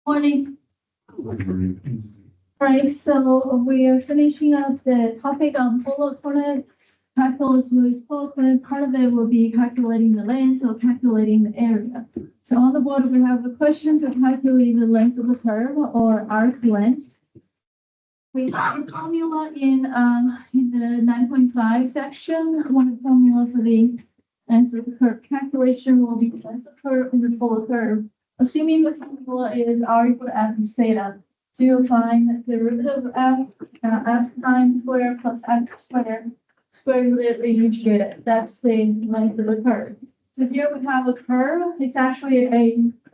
Morning. Right, so we are finishing up the topic on polar coordinate calculus with polar coordinate. Part of it will be calculating the length or calculating the area. So on the board, we have a question to calculate the length of the curve or arc length. We have a formula in the 9.5 section. One formula for the length of the curve calculation will be the length of the curve in the polar curve. Assuming the formula is r equal to f theta. So you'll find the derivative of f prime square plus x squared integrated. That's the length of the curve. So here we have a curve. It's actually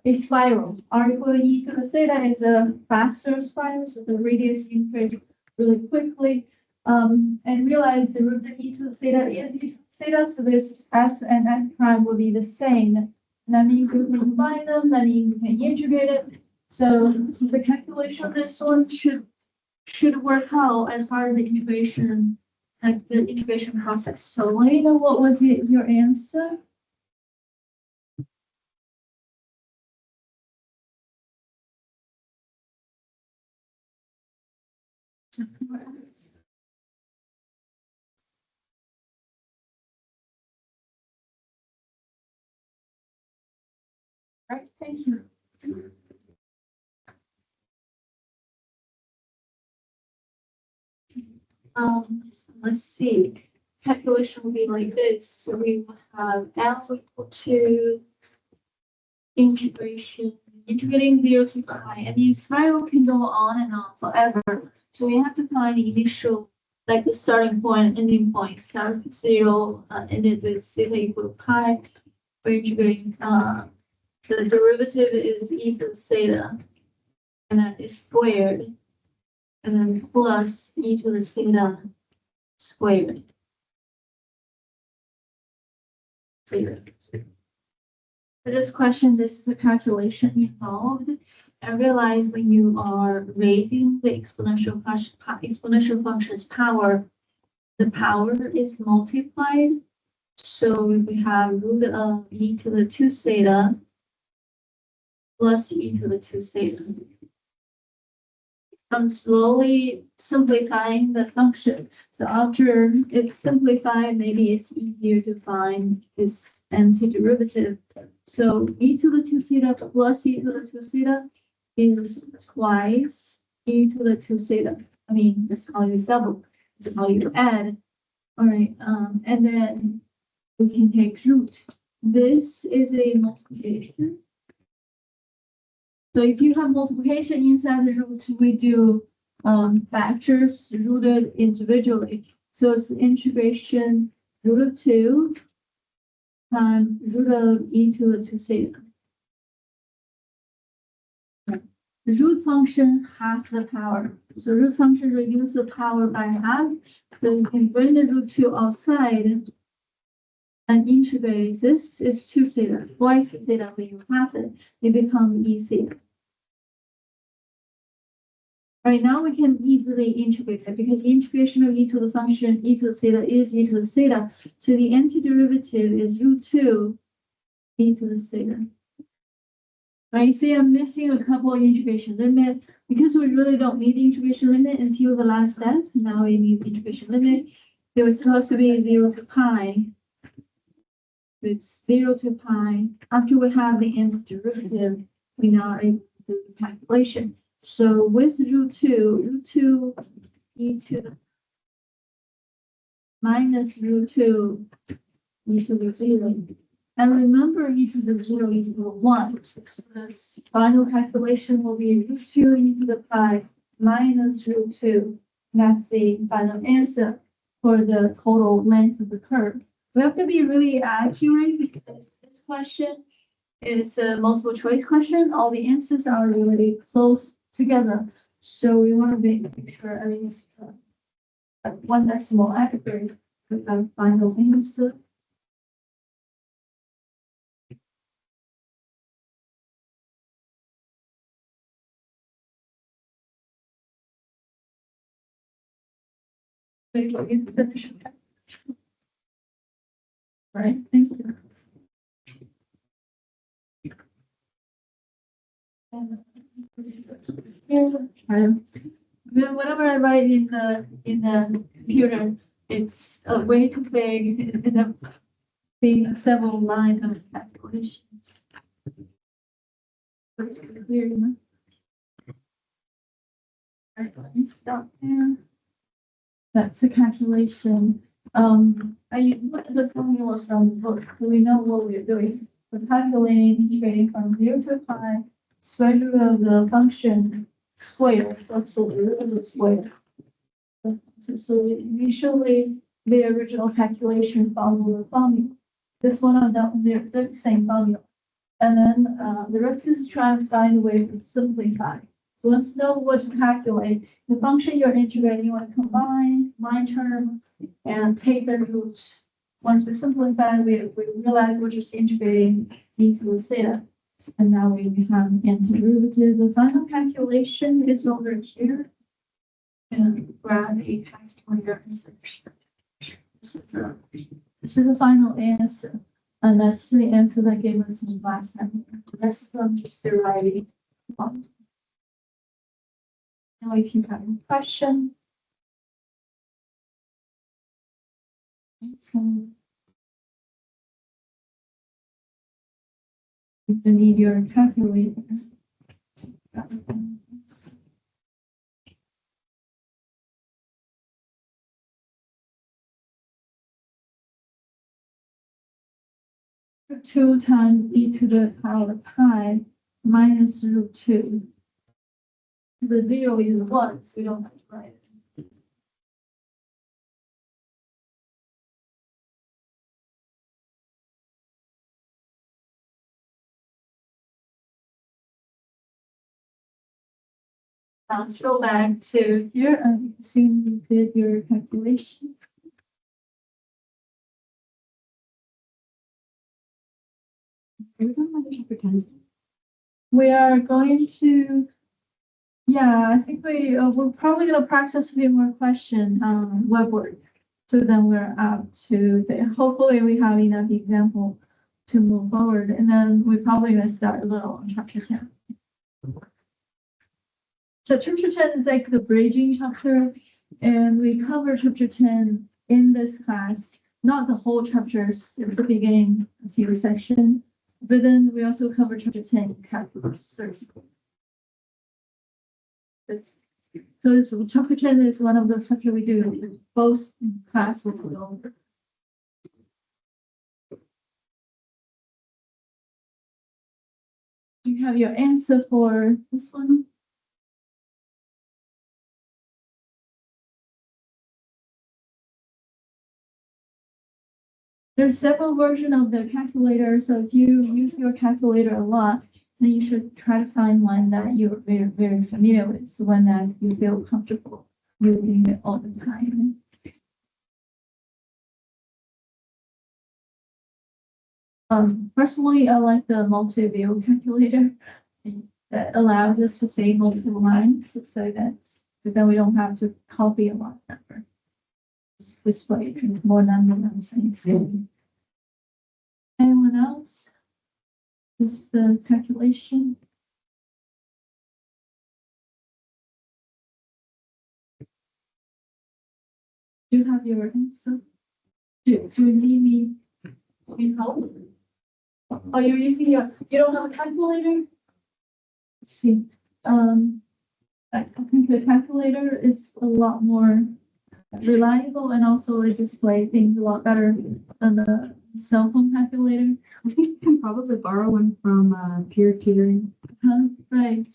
a spiral. R equal to e to the theta is a faster spiral, so the radius increases really quickly. And realize the root of e to the theta is e to the theta, so this f and f prime will be the same. And that means we can combine them. That means we can integrate it. So the calculation of this one should work out as far as the integration, like the integration process. So let me know what was your answer. All right, thank you. Let's see. Calculation will be like this. So we will have L equal to integrating 0 to pi. I mean, spiral can go on and on forever. So we have to find the initial, like the starting point, ending point. Start with 0, ended with theta equal to pi. We're integrating, the derivative is e to the theta, and that is squared, and then plus e to the theta squared. For this question, this is a calculation involved. I realize when you are raising the exponential function's power, the power is multiplied. So we have root of e to the 2 theta plus e to the 2 theta. I'm slowly simplifying the function. So after it's simplified, maybe it's easier to find this antiderivative. So e to the 2 theta plus e to the 2 theta is twice e to the 2 theta. I mean, that's how you double. That's how you add. All right, and then we can take root. This is a multiplication. So if you have multiplication inside the root, we do factors rooted individually. So it's integration root of 2 times root of e to the 2 theta. The root function half the power. So root function reduces the power by half. So you can bring the root 2 outside and integrate. This is 2 theta. Twice theta when you half it, it becomes e theta. Right now we can easily integrate it because the integration of e to the function e to the theta is e to the theta. So the antiderivative is root 2 e to the theta. Right, you see I'm missing a couple of integration limit because we really don't need the integration limit until the last step. Now we need the integration limit. It was supposed to be 0 to pi. It's 0 to pi. After we have the antiderivative, we now are able to do the calculation. So with root 2 e to the minus root 2 e to the 0. And remember e to the 0 is equal to 1. So this final calculation will be root 2 e to the pi minus root 2. That's the final answer for the total length of the curve. We have to be really accurate because this question is a multiple choice question. All the answers are really close together. So we want to make sure at least one decimal accurate with our final answer. Thank you. All right, thank you. Here, whenever I write in the computer, it's way too big. It ends up being several lines of calculations. But it's clear enough. All right, let me stop there. That's a calculation. I put the formula from the book, so we know what we're doing. We're calculating integrating from 0 to pi, square root of the function square plus the root of the square. So usually the original calculation follow the formula. This one on down there, the same formula. And then the rest is trying to find a way to simplify. So let's know what to calculate. The function you're integrating, you want to combine line term and take the root. Once we simplify, we realize we're just integrating into the theta. And now we have into root. The final calculation is over here. And grab a calculator. This is the final answer. And that's the answer that gave us the last time. The rest of them just deriving. Now, if you have any question. So you need your calculator. 2 times e to the power pi minus root 2. The 0 is 1, so we don't have to write it. Now let's go back to here and you can see you did your calculation. We are going to, yeah, I think we're probably gonna practice a few more questions on web work. So then we're up to hopefully we have enough example to move forward, and then we're probably gonna start a little on chapter 10. So chapter 10 is like the bridging chapter, and we cover chapter 10 in this class, not the whole chapters at the beginning, a few sections. But then we also cover chapter 10 calculus. So chapter 10 is one of the chapters we do both class will go over. Do you have your answer for this one? There's several versions of the calculator, so if you use your calculator a lot, then you should try to find one that you're very, very familiar with, so one that you feel comfortable using it all the time. Personally, I like the multi-view calculator that allows us to save multiple lines, so then we don't have to copy a lot of number. Display more number on the same screen. Anyone else? This is the calculation. Do you have your answer? Do you need me in help? Oh, you're using you don't have a calculator? Let's see. I think the calculator is a lot more reliable and also it displays things a lot better than the cell phone calculator. I think you can probably borrow one from peer tutoring. Right.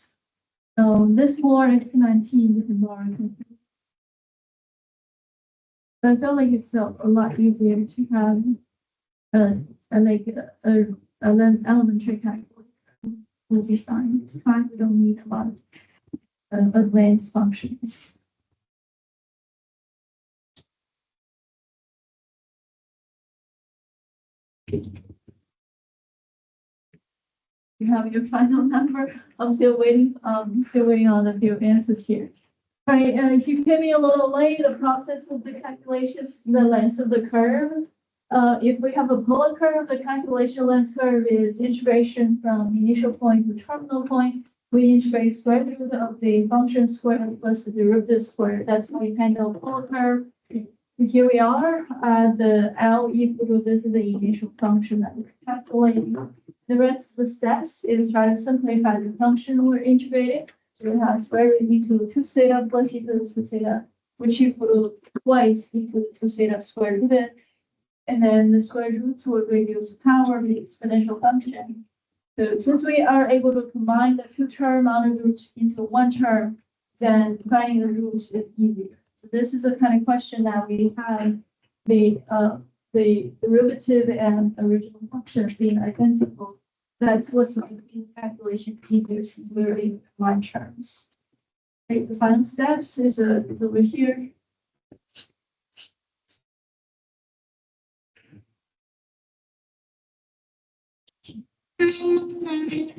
So this more F19 you can borrow. But I feel like it's a lot easier to have an elementary calculator. Will be fine. It's fine. We don't need a lot of advanced functions. You have your final number. I'm still waiting on a few answers here. All right, if you came in a little late, the process of the calculations, the length of the curve. If we have a polar curve, the calculation length curve is integration from initial point to terminal point. we integrate square root of the function square plus the derivative square. That's how we handle polar curve. Here we are, the L equal to, this is the initial function that we're calculating. The rest of the steps is try to simplify the function we're integrating. So we have square root e to the 2 theta plus e to the 2 theta, which equal to twice e to the 2 theta square root. And then the square root will reduce power of the exponential function. So since we are able to combine the two term on the root into one term, then finding the roots is easier. So this is the kind of question that we have the derivative and original function being identical. That's what's making calculation easier to really combine terms. Okay, the final steps is over here.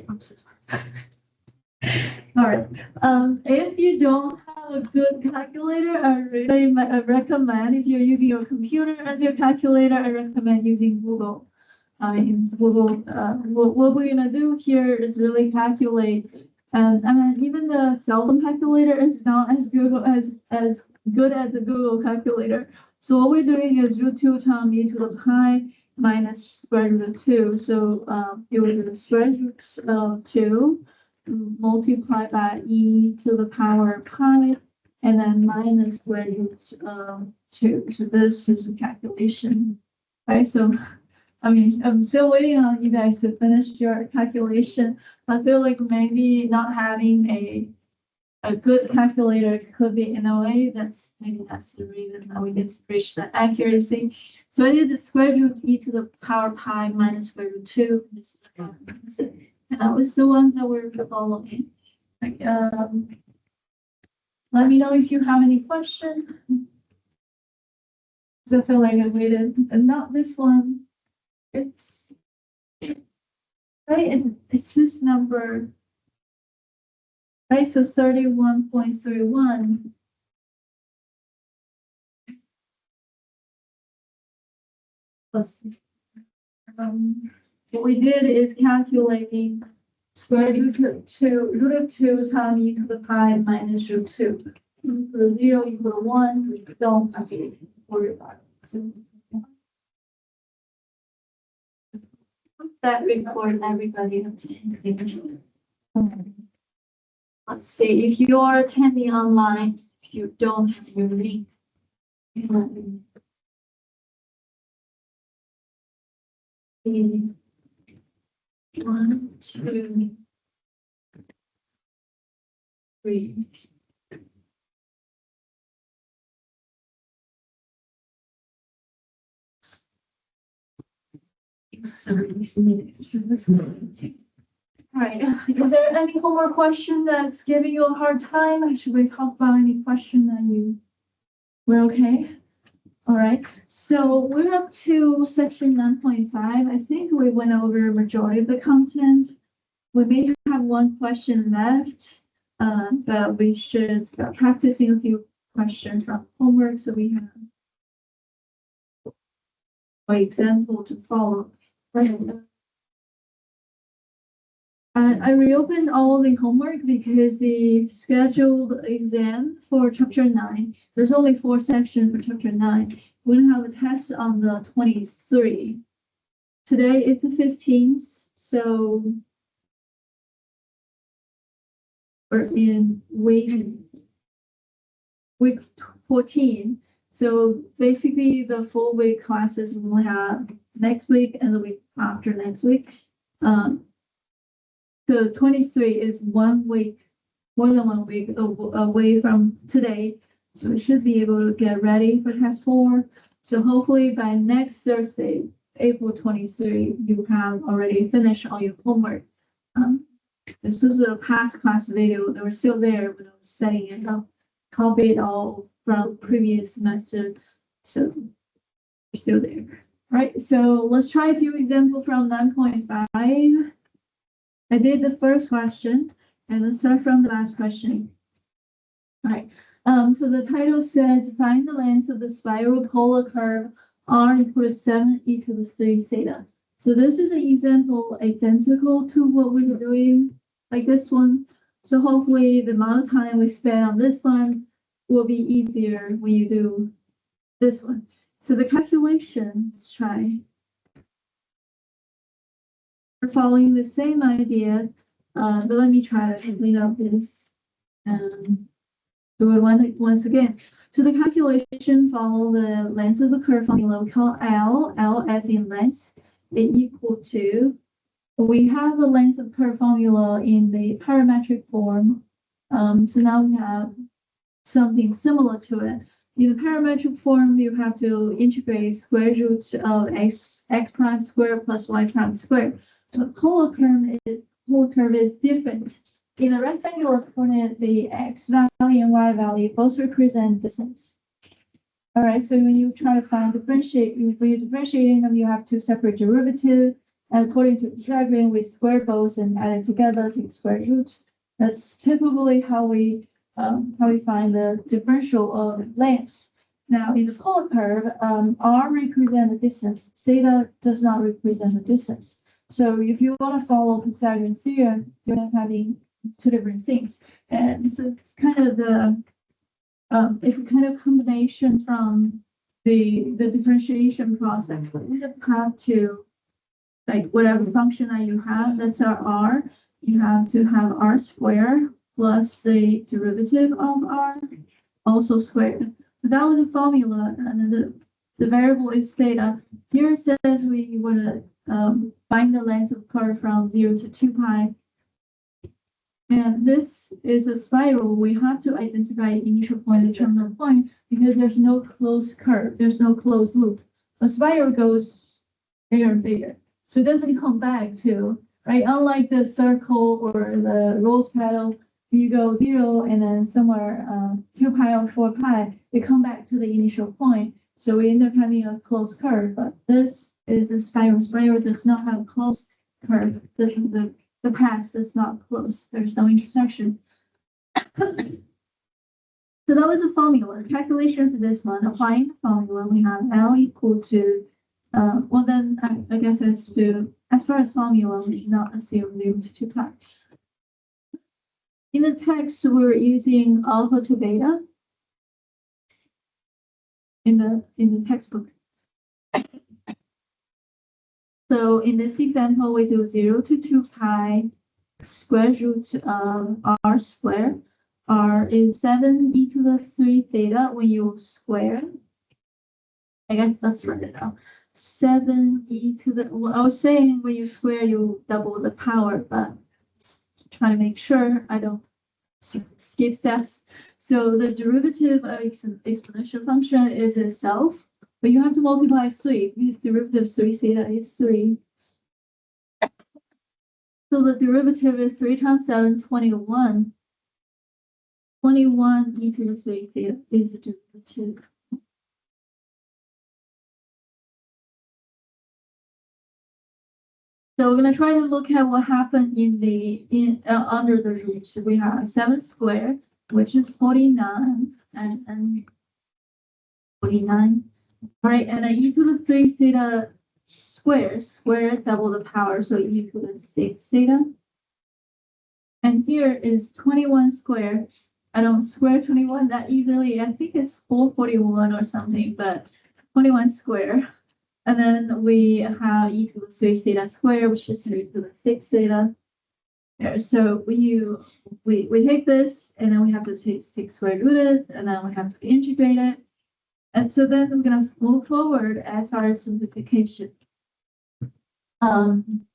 I'm so sorry. All right. If you don't have a good calculator, I really recommend, if you're using your computer as your calculator, I recommend using Google. Google, what we're gonna do here is really calculate, and I mean, even the cell phone calculator is not as good as the Google calculator. So what we're doing is root 2 times e to the pi minus square root of 2. So it will be the square root of 2 multiplied by e to the power pi, and then minus square root of 2. So this is a calculation, right? So, I mean, I'm still waiting on you guys to finish your calculation. I feel like maybe not having a good calculator could be in a way maybe that's the reason that we didn't reach that accuracy. So I did the square root e to the power pi minus square root 2. This is and that was the one that we're following. Like, let me know if you have any question. Because I feel like I waited, and not this one. It's right, and it's this number. Right, so 31.31. Plus, what we did is calculating square root of 2 times e to the pi minus root 2. For 0 equal to 1, we don't have to worry about it. So that report everybody attending. Let's see, if you are attending online, if you don't have your link, you let me. 1, 2, 3. Sorry, this minute. All right, is there any homework question that's giving you a hard time? Should we talk about any question that we're okay? All right, so we're up to section 9.5. I think we went over majority of the content. We may have one question left, but we should start practicing a few questions from homework so we have an example to follow. Right. I reopened all the homework because the scheduled exam for chapter 9, there's only 4 sections for chapter 9. We're gonna have a test on the 23rd. Today is the 15th, so we're in week 14. So basically the full week classes we'll have next week and the week after next week. So 23 is 1 week, more than 1 week away from today. So we should be able to get ready for test 4. So hopefully by next Thursday, April 23, you have already finished all your homework. This was a past class video that were still there when I was setting it up, copied all from previous semester. So we're still there. All right, so let's try a few examples from 9.5. I did the first question, and let's start from the last question. All right, so the title says, find the length of the spiral polar curve r equals 7 e to the 3 theta. So this is an example identical to what we were doing, like this one. So hopefully the amount of time we spend on this one will be easier when you do this one. So the calculation, let's try. We're following the same idea, but let me try to clean up this and do it once again. So the calculation follow the length of the curve formula we call L as in length, is equal to, we have the length of curve formula in the parametric form. So now we have something similar to it. In the parametric form, you have to integrate square root of x prime squared plus y prime squared. The polar curve is different. In the rectangular coordinate, the x value and y value both represent distance. All right, so when you try to find differentiate, when you're differentiating them, you have to separate derivative. And according to Pythagorean, we square both and add it together, take square root. That's typically how we find the differential of lengths. Now, in the polar curve, r represents the distance, theta does not represent the distance. So if you want to follow Pythagorean theorem, you're having two different things. And so it's kind of it's a kind of combination from the differentiation process. You have to, like, whatever function that you have, that's our r, you have to have r squared plus the derivative of r, also squared. So that was the formula, and then the variable is theta. Here it says we want to find the length of curve from 0 to 2 pi. And this is a spiral. We have to identify initial point and terminal point because there's no closed curve, there's no closed loop. A spiral goes bigger and bigger, so it doesn't come back to, right? Unlike the circle or the rose petal, you go 0 and then somewhere 2 pi or 4 pi, they come back to the initial point. So we end up having a closed curve, but this is a spiral. Spiral does not have a closed curve. This is the path does not close. There's no intersection. So that was a formula. The calculation for this one, applying the formula, we have L equal to, well then, I guess I have to, as far as formula, we should not assume 0 to 2 pi. In the text, we're using alpha to beta in the textbook. So in this example, we do 0 to 2 pi square root of r squared. R is 7e to the 3 theta when you square. I guess let's write it down. 7e to the, well, I was saying when you square, you double the power, but trying to make sure I don't skip steps. So the derivative of exponential function is itself, but you have to multiply 3. Because derivative of 3 theta is 3. So the derivative is 3 times 7, 21. 21 e to the 3 theta is the derivative. So we're going to try to look at what happened under the root. So we have 7 squared, which is 49, and 49. All right, and then e to the 3 theta square double the power, so e to the 6 theta. And here is 21 squared. I don't square 21 that easily. I think it's 441 or something, but 21 squared. And then we have e to the 3 theta squared, which is 3 to the 6 theta. There. So we take this, and then we have to take 6 square rooted, and then we have to integrate it. And so then we're going to move forward as far as simplification.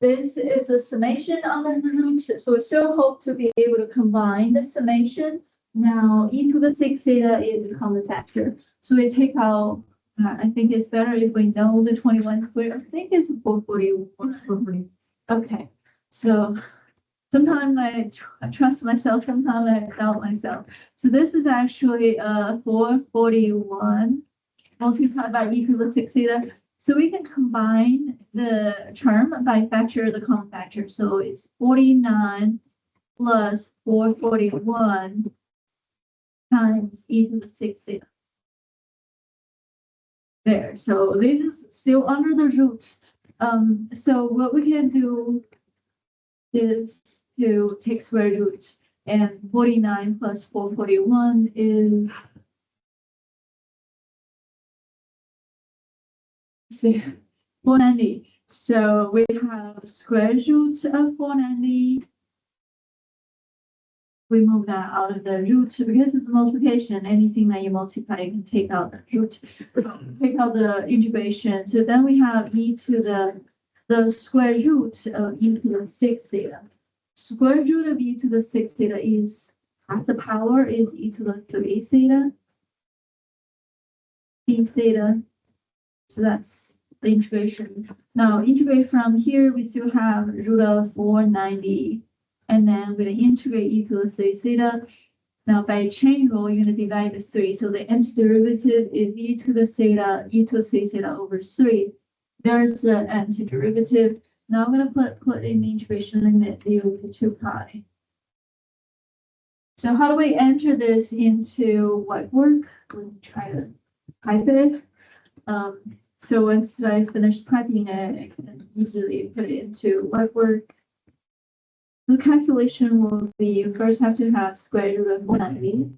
This is a summation under the root, so we still hope to be able to combine the summation. Now, e to the 6 theta is a common factor. So we take out, I think it's better if we know the 21 squared. I think it's 441. It's 440. Okay, so sometimes I trust myself, sometimes I doubt myself. So this is actually 441 multiplied by e to the 6 theta. So we can combine the term by factor the common factor. So it's 49 plus 441 times e to the 6 theta. There. So this is still under the root. So what we can do is to take square root. And 49 plus 441 is 490. So we have square root of 490. We move that out of the root because it's multiplication. Anything that you multiply, you can take out the root, take out the integration. So then we have e to the square root of e to the 6 theta. Square root of e to the 6 theta is half the power is e to the 3 theta. E theta. So that's the integration. Now integrate from here, we still have root of 490. And then we're going to integrate e to the 3 theta. Now by chain rule, you're going to divide the 3. So the antiderivative is e to the theta, e to the 3 theta over 3. There's the antiderivative. Now I'm going to put in the integration limit 0 to 2 pi. So how do we enter this into whiteboard? We'll try to type it. So once I finish typing it, I can easily put it into whiteboard. The calculation will be, you first have to have square root of 190,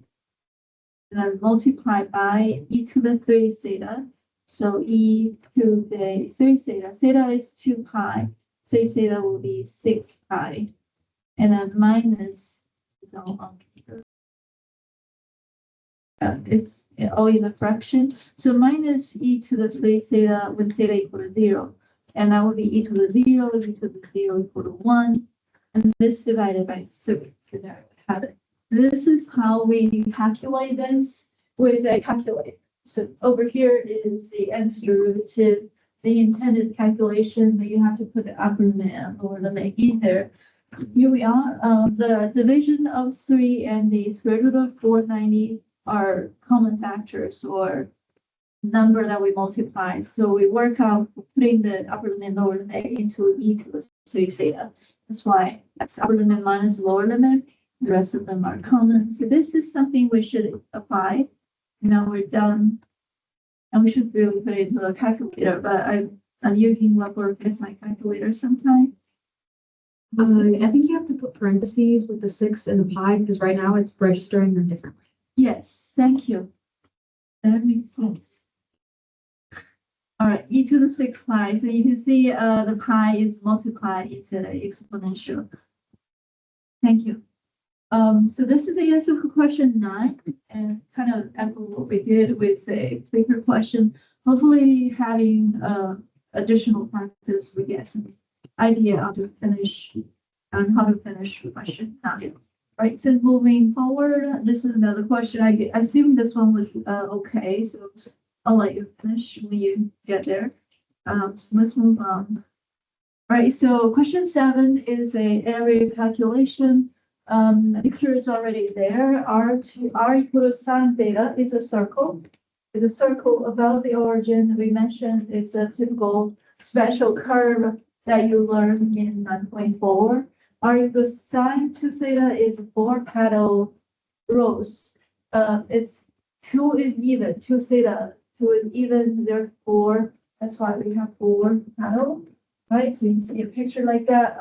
and then multiply by e to the 3 theta. So e to the 3 theta, theta is 2 pi, 3 theta will be 6 pi, and then minus, it's all in the fraction. So minus e to the 3 theta when theta equal to 0, and that would be e to the 0, e to the 0 equal to 1. And this divided by 3. So there we have it. This is how we calculate this with a calculator. So over here is the antiderivative, the intended calculation, but you have to put the upper limit or limit in there. Here we are. The division of 3 and the square root of 490 are common factors or number that we multiply. So we work out putting the upper limit, lower limit into e to the 3 theta. That's why that's upper limit minus lower limit. The rest of them are common. So this is something we should apply. Now we're done. And we should really put it into a calculator, but I'm using Whiteboard as my calculator sometimes. I think you have to put parentheses with the 6 and the pi because right now it's registering them differently. Yes, thank you. That makes sense. All right, e to the 6 pi. So you can see the pi is multiplied instead of exponential. Thank you. So this is the answer for question 9, and kind of echo what we did with a clicker question. Hopefully having additional practice, we get some idea how to finish question 9. Right, so moving forward, this is another question. I assume this one was okay, so I'll let you finish when you get there. So let's move on. All right, so question 7 is a area calculation. The picture is already there. R equal to sine theta is a circle. It's a circle above the origin. We mentioned it's a typical special curve that you learned in 9.4. R equal to sine 2 theta is 4 petal rows. It's 2 is even, 2 theta, 2 is even, therefore, that's why we have 4 petal, right? So you can see a picture like that.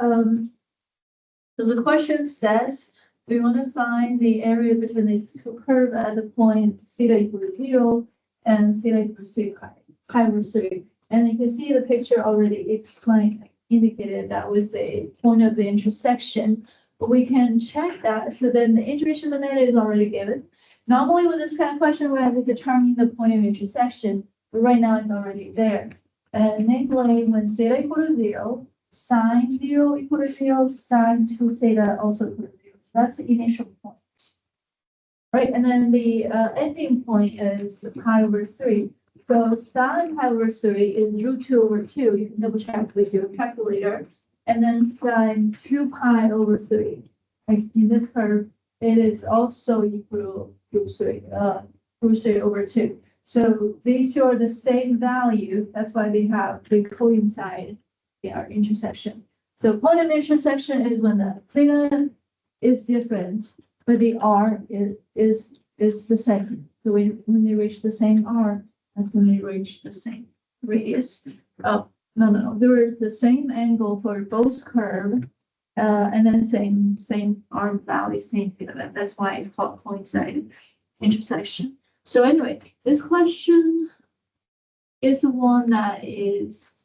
So the question says, we want to find the area between these two curves at the point theta equal to 0 and theta equal to 3 pi over 3. And you can see the picture already explained, indicated that was a point of the intersection. But we can check that. So then the integration limit is already given. Normally with this kind of question, we have to determine the point of intersection. But right now it's already there. And namely, when theta equal to 0, sine 0 equal to 0, sine 2 theta also equal to 0. So that's the initial point. Right, and then the ending point is pi over 3. So sine pi over 3 is root 2 over 2. You can double check with your calculator. And then sine 2 pi over 3. Like in this curve, it is also equal to root 3 over 2. So these two are the same value. That's why they coincide. They are intersection. So point of intersection is when the theta is different, but the r is the same. So when they reach the same r, that's when they reach the same radius. Oh, no. They're the same angle for both curve. And then same R value, same theta. That's why it's called coincident intersection. So anyway, this question is the one that is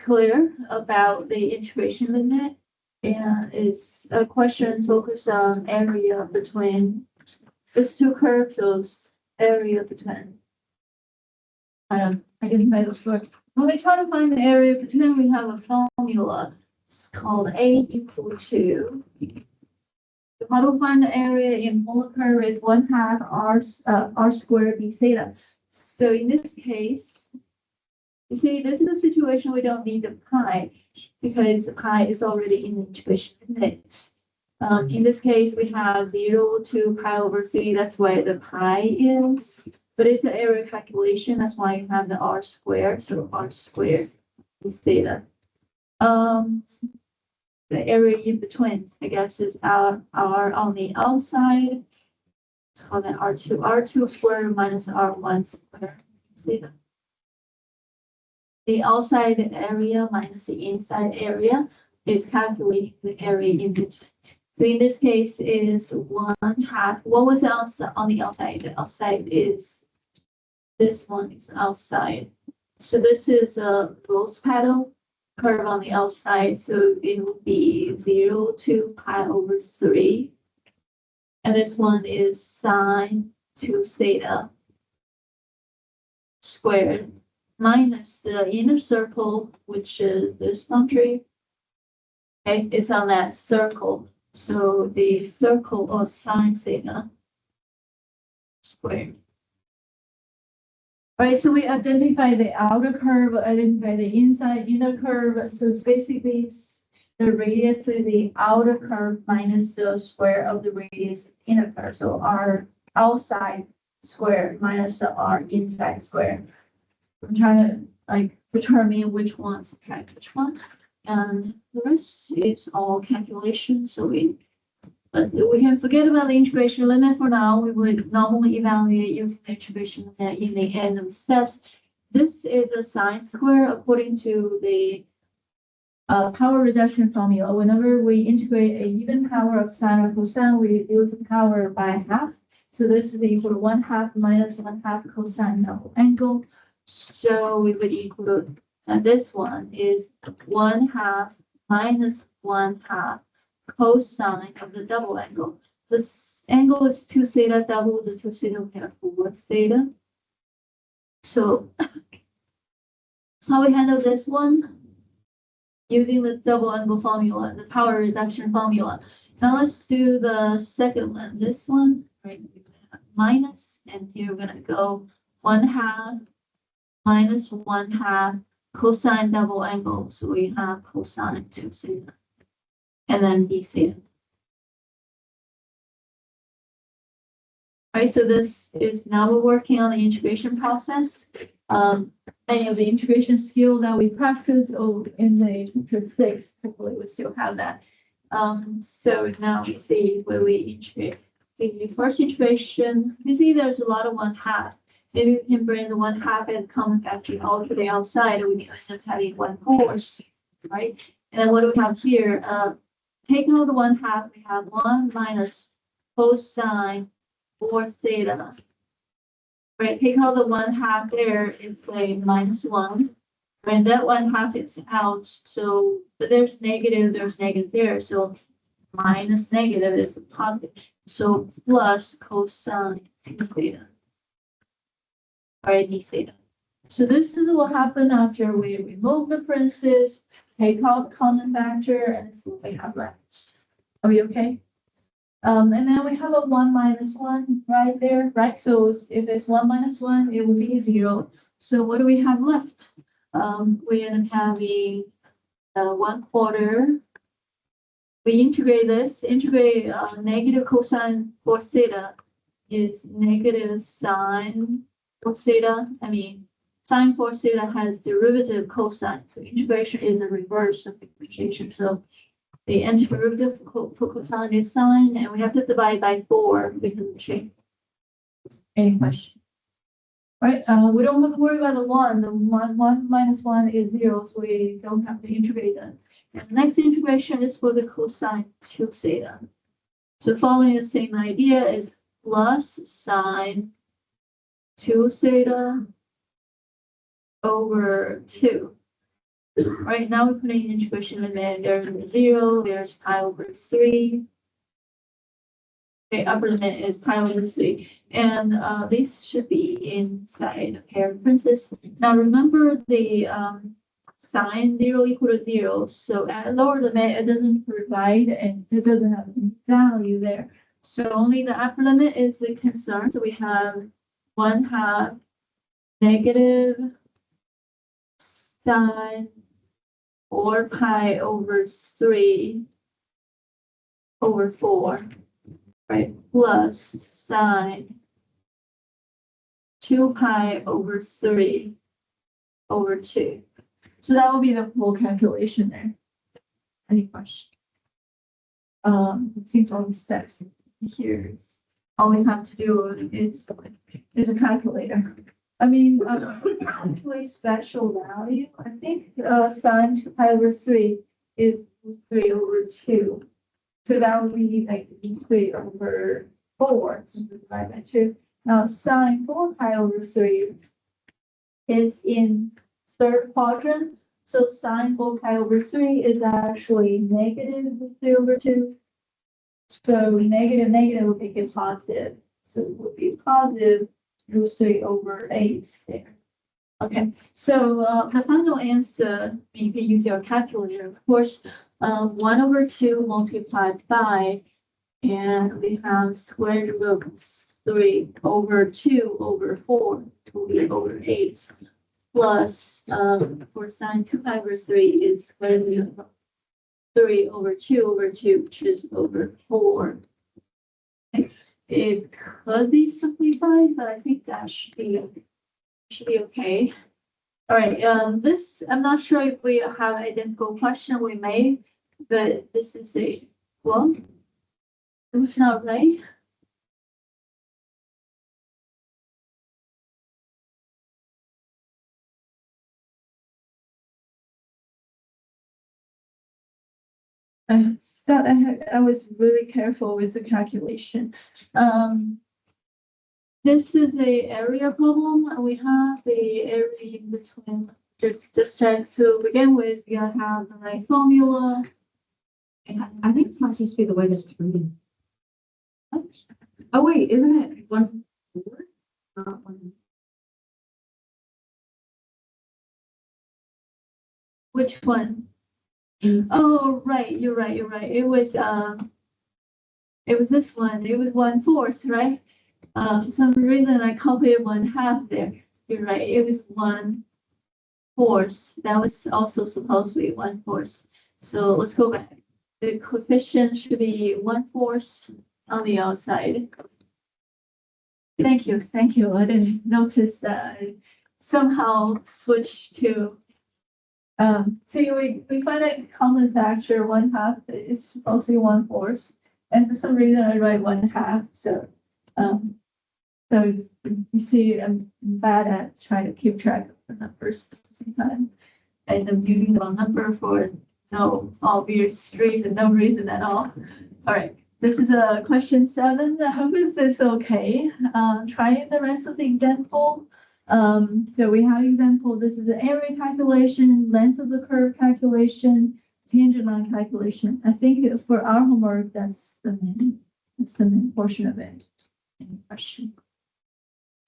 clear about the integration limit. And it's a question focused on area between these two curves, those area between. I didn't make this work. When we try to find the area between, we have a formula. It's called A equal to. How to find the area in polar curve is 1/2 R squared d theta. So in this case, you see, this is a situation we don't need the pi because pi is already in the integration limit. In this case, we have 0 to pi over 3. That's why the pi is, but it's an area calculation. That's why you have the R squared. So R squared d theta. The area in between, I guess, is R on the outside. It's called an R2 squared minus R1 squared. Theta. The outside area minus the inside area is calculating the area in between. So in this case is 1/2. What was on the outside? The outside is this one is outside. So this is a rose petal curve on the outside. So it will be 0 to pi over 3. And this one is sine 2 theta squared minus the inner circle, which is this boundary. Okay, it's on that circle. So the circle of sine theta squared. All right, so we identify the outer curve, identify the inside inner curve. So it's basically the radius of the outer curve minus the square of the radius inner curve. So R outside square minus the R inside square. I'm trying to like determine which one, subtract which one. And the rest is all calculation. So but we can forget about the integration limit for now. We would normally evaluate using the integration limit in the end of the steps. This is a sine square according to the power reduction formula. Whenever we integrate a even power of sine or cosine, we reduce the power by half. So this is equal to 1/2 minus 1/2 cosine double angle. So we would equal to, and this one is 1/2 minus 1/2 cosine of the double angle. This angle is 2 theta, double the 2 theta, we have 4 theta. So that's how we handle this one using the double angle formula, the power reduction formula. Now let's do the second one. This one, right? Minus, and here we're gonna go 1/2 minus 1/2 cosine double angle. So we have cosine 2 theta. And then d theta. All right, so this is now we're working on the integration process. Any of the integration skill that we practiced in the chapter 6, hopefully we still have that. So now we see where we integrate. The first integration, you see there's a lot of 1/2. Maybe we can bring the 1/2 and common factor all to the outside, and we can end up having 1/4, right? And then what do we have here? Take out the 1/2, we have 1 minus cosine 4 theta. Right, take out the 1/2 there, it's a minus 1. And that 1/2 is out, so but there's negative there, so minus negative is a positive. So plus cosine 2 theta. All right, d theta. So this is what happened after we remove the parentheses, take out common factor, and this is what we have left. Are we okay? And then we have a 1 minus 1 right there, right? So if it's 1 minus 1, it would be 0. So what do we have left? We end up having 1/4. We integrate this, negative cosine 4 theta is negative sine 4 theta. I mean, sine 4 theta has derivative cosine. So integration is a reverse of multiplication. So the antiderivative for cosine is sine, and we have to divide by 4 because of the change. Any question? Right, we don't have to worry about the 1. The 1 minus 1 is 0, so we don't have to integrate that. And the next integration is for the cosine 2 theta. So following the same idea is plus sine 2 theta over 2. Right now we're putting integration limit, there's 0, there's pi over 3. Okay, upper limit is pi over 3. And this should be inside a pair of parentheses. Now remember the sine 0 equal to 0. So at lower limit, it doesn't provide and it doesn't have any value there. So only the upper limit is the concern. So we have 1/2 negative sine 4 pi over 3 over 4, right? Plus sine 2 pi over 3 over 2. So that will be the full calculation there. Any question? It seems all the steps here. All we have to do is a calculator. I mean, actually special value, I think, sine 2 pi over 3 is 3 over 2. So that would be like 3 over 4, since it's divided by 2. Now sine 4 pi over 3 is in third quadrant. So sine 4 pi over 3 is actually negative 3 over 2. So negative would make it positive. So it would be positive root 3 over 8 there. Okay, so the final answer, you can use your calculator, of course. 1 over 2 multiplied by, and we have square root 3 over 2 over 4 will be over 8. Plus, for sine 2 pi over 3 is square root 3 over 2, which is over 4. Okay. It could be simplified, but I think that should be okay. All right, this, I'm not sure if we have identical question we made, but this is it was not right. I thought I was really careful with the calculation. This is a area problem, and we have the area in between. Just check to begin with, we gotta have the right formula. I think it might just be the way that it's reading. Oh, wait, isn't it 1/4? Not 1. Which one? Oh, right, you're right. It was this one. It was 1/4, right? For some reason I calculated 1/2 there. You're right. It was 1/4. That was also supposed to be 1/4. So let's go back. The coefficient should be 1/4 on the outside. Thank you. I didn't notice that I somehow switched to. See, we find a common factor 1/2 is supposed to be 1/4, and for some reason I write 1/2. So you see, I'm bad at trying to keep track of the numbers sometimes, and I'm using the wrong number for no obvious reason, no reason at all. All right, this is a question 7. I hope is this okay? Try the rest of the example. So we have example, this is the area calculation, length of the curve calculation, tangent line calculation. I think for our homework, that's the main portion of it. Any question?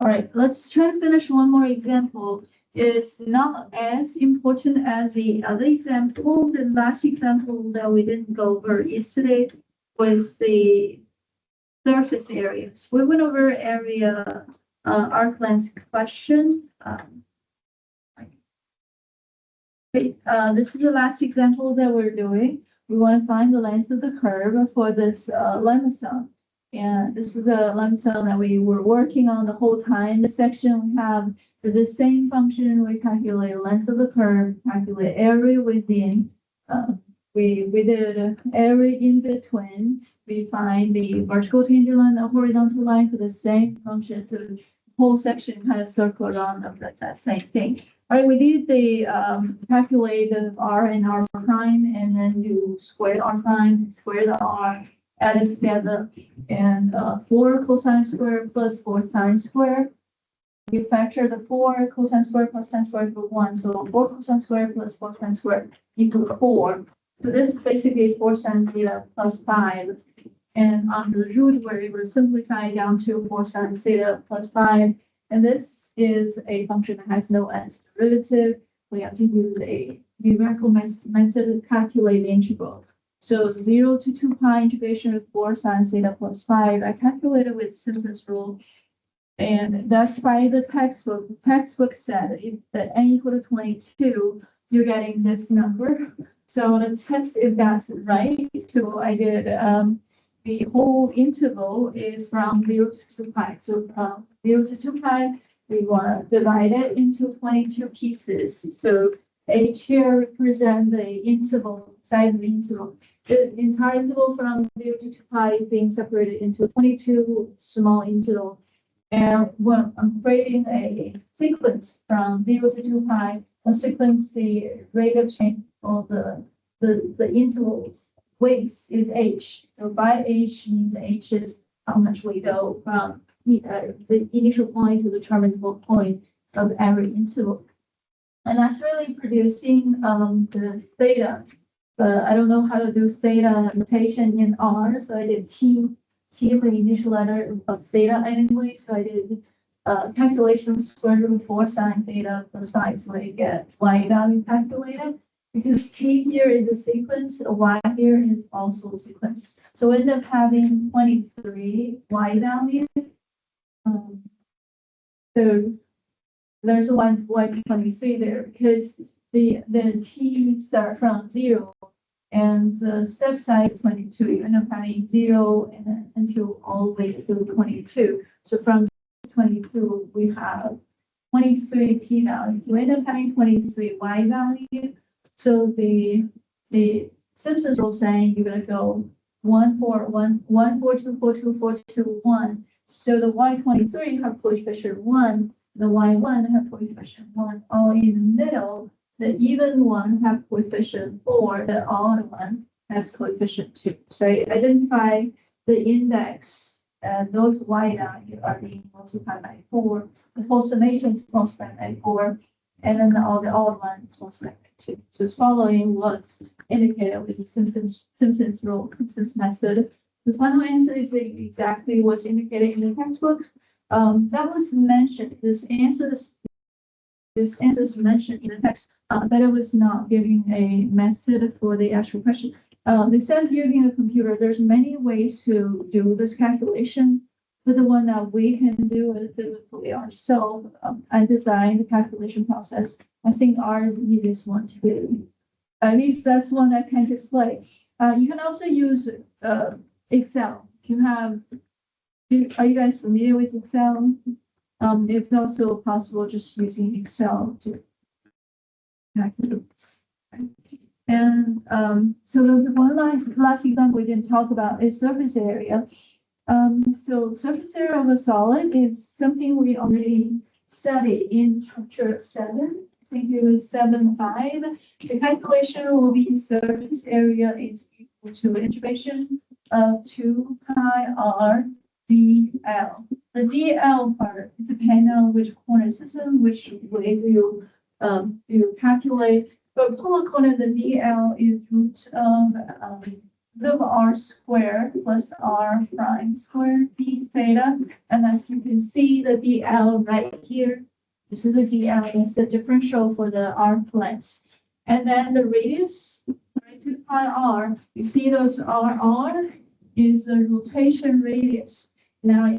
All right, let's try to finish one more example. It's not as important as the other example. The last example that we didn't go over yesterday was the surface area. So we went over area arc length question. This is the last example that we're doing. We want to find the length of the curve for this lemma sum. And this is a lemma sum that we were working on the whole time. The section we have for the same function, we calculate the length of the curve, calculate area within. We did area in between. We find the vertical tangent line and horizontal line for the same function. So the whole section kind of circle around of that same thing. All right, we did the, calculate the R and R prime, and then you square R prime, square the R, add it together, and, 4 cosine square plus 4 sine square. You factor the 4 cosine square plus sine square equals 1, so 4 cosine square plus 4 sine square equals 4. So this basically is 4 sine theta plus 5. And on the root, we're able to simplify down to 4 sine theta plus 5. And this is a function that has no nth derivative. We have to use a numerical method to calculate the integral. So 0 to 2 pi integration of 4 sine theta plus 5. I calculated with Simpson's rule. And that's by the textbook. The textbook said if the n equal to 22, you're getting this number. So I want to test if that's right. So I did, the whole interval is from 0 to 2 pi. So from 0 to 2 pi, we want to divide it into 22 pieces. So H here represents the interval, side of the interval. The entire interval from 0 to 2 pi is being separated into 22 small intervals. And when I'm creating a sequence from 0 to 2 pi, a sequence, the rate of change of the intervals weights is h. So by h means h is how much we go from the initial point to the terminal point of every interval. And that's really producing the theta. But I don't know how to do theta notation in R, so I did T. T is the initial letter of theta anyway, so I did calculation of square root of 4 sine theta plus 5, so I get y value calculated. Because T here is a sequence, Y here is also a sequence. So we end up having 23 Y value. So there's a Y23 there because the T start from 0 and the step size is 22. You end up having 0 and then until all the way to 22. So from 22, we have 23 T values. We end up having 23 Y value. So the Simpsons rule saying you're gonna go 1, 4, 1, 1, 4, 2, 4, 2, 4, 2, 1. So the Y23 have coefficient 1, the Y1 have coefficient 1, all in the middle. The even one have coefficient 4, the odd one has coefficient 2. So I identify the index and those Y values are being multiplied by 4. The whole summation is multiplied by 4. And then all the odd ones multiplied by 2. So it's following what's indicated with the Simpsons rule, Simpsons method. The final answer is exactly what's indicated in the textbook. That was mentioned. This answer is mentioned in the text, but it was not giving a method for the actual question. They said using a computer, there's many ways to do this calculation. But the one that we can do is physically ourselves and design the calculation process. I think R is the easiest one to do. At least that's one I can display. You can also use Excel. If you have, are you guys familiar with Excel? It's also possible just using Excel to calculate. And so the one last example we didn't talk about is surface area. So surface area of a solid is something we already studied in chapter 7. I think it was 7.5. The calculation will be surface area is equal to integration of 2 pi r dl. The dl part depends on which coordinate system, which way do you calculate. But polar coordinate, the dl is root of r squared plus r prime squared d theta. And as you can see, the dl right here, this is the dl, it's the differential for the r length. And then the radius, 2 pi r, you see those r is the rotation radius. Now,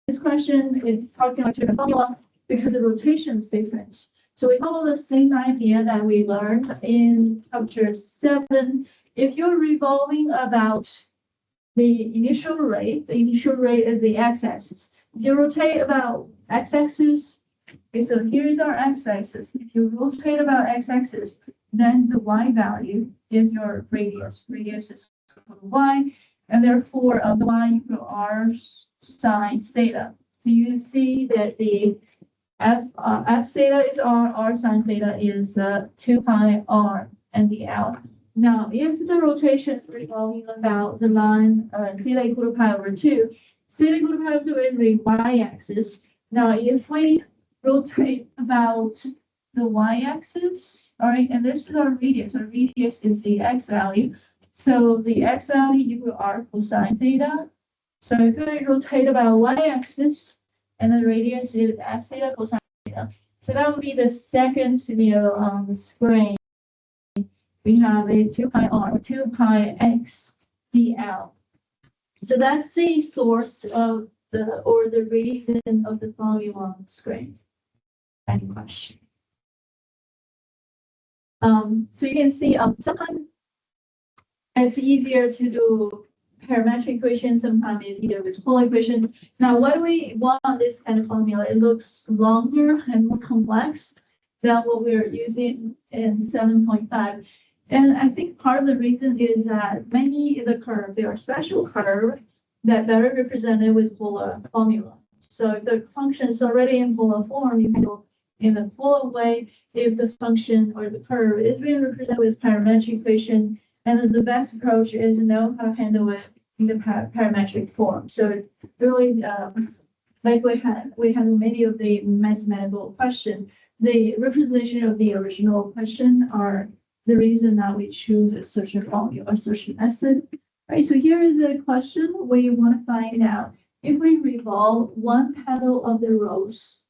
this question is talking about the formula because the rotation is different. So we follow the same idea that we learned in chapter 7. If you're revolving about the initial rate is the x-axis. If you rotate about x-axis, okay, so here is our x-axis. If you rotate about x-axis, then the y value is your radius. Radius is y, and therefore the y equal r sine theta. So you see that the F theta is R sine theta is 2 pi R and dl. Now, if the rotation is revolving about the line theta equal to pi over 2, theta equal to pi over 2 is the y-axis. Now, if we rotate about the y-axis, all right, and this is our radius. Our radius is the x value. So the x value equal to r cosine theta. So if we rotate about y-axis, and the radius is f theta cosine theta. So that would be the second scenario on the screen. We have a 2 pi r, 2 pi x dl. So that's the source of the reason of the formula on the screen. Any question? So you can see sometimes it's easier to do parametric equation, sometimes it's easier with polar equation. Now, why do we want this kind of formula? It looks longer and more complex than what we're using in 7.5. And I think part of the reason is that many of the curve, there are special curve that better represented with polar formula. So if the function is already in polar form, you can go in the polar way. If the function or the curve is being represented with parametric equation, and then the best approach is to know how to handle it in the parametric form. So really, like we have many of the mathematical question, the representation of the original question are the reason that we choose such a formula or such a method. Right, so here is a question where you want to find out if we revolve one petal of the rose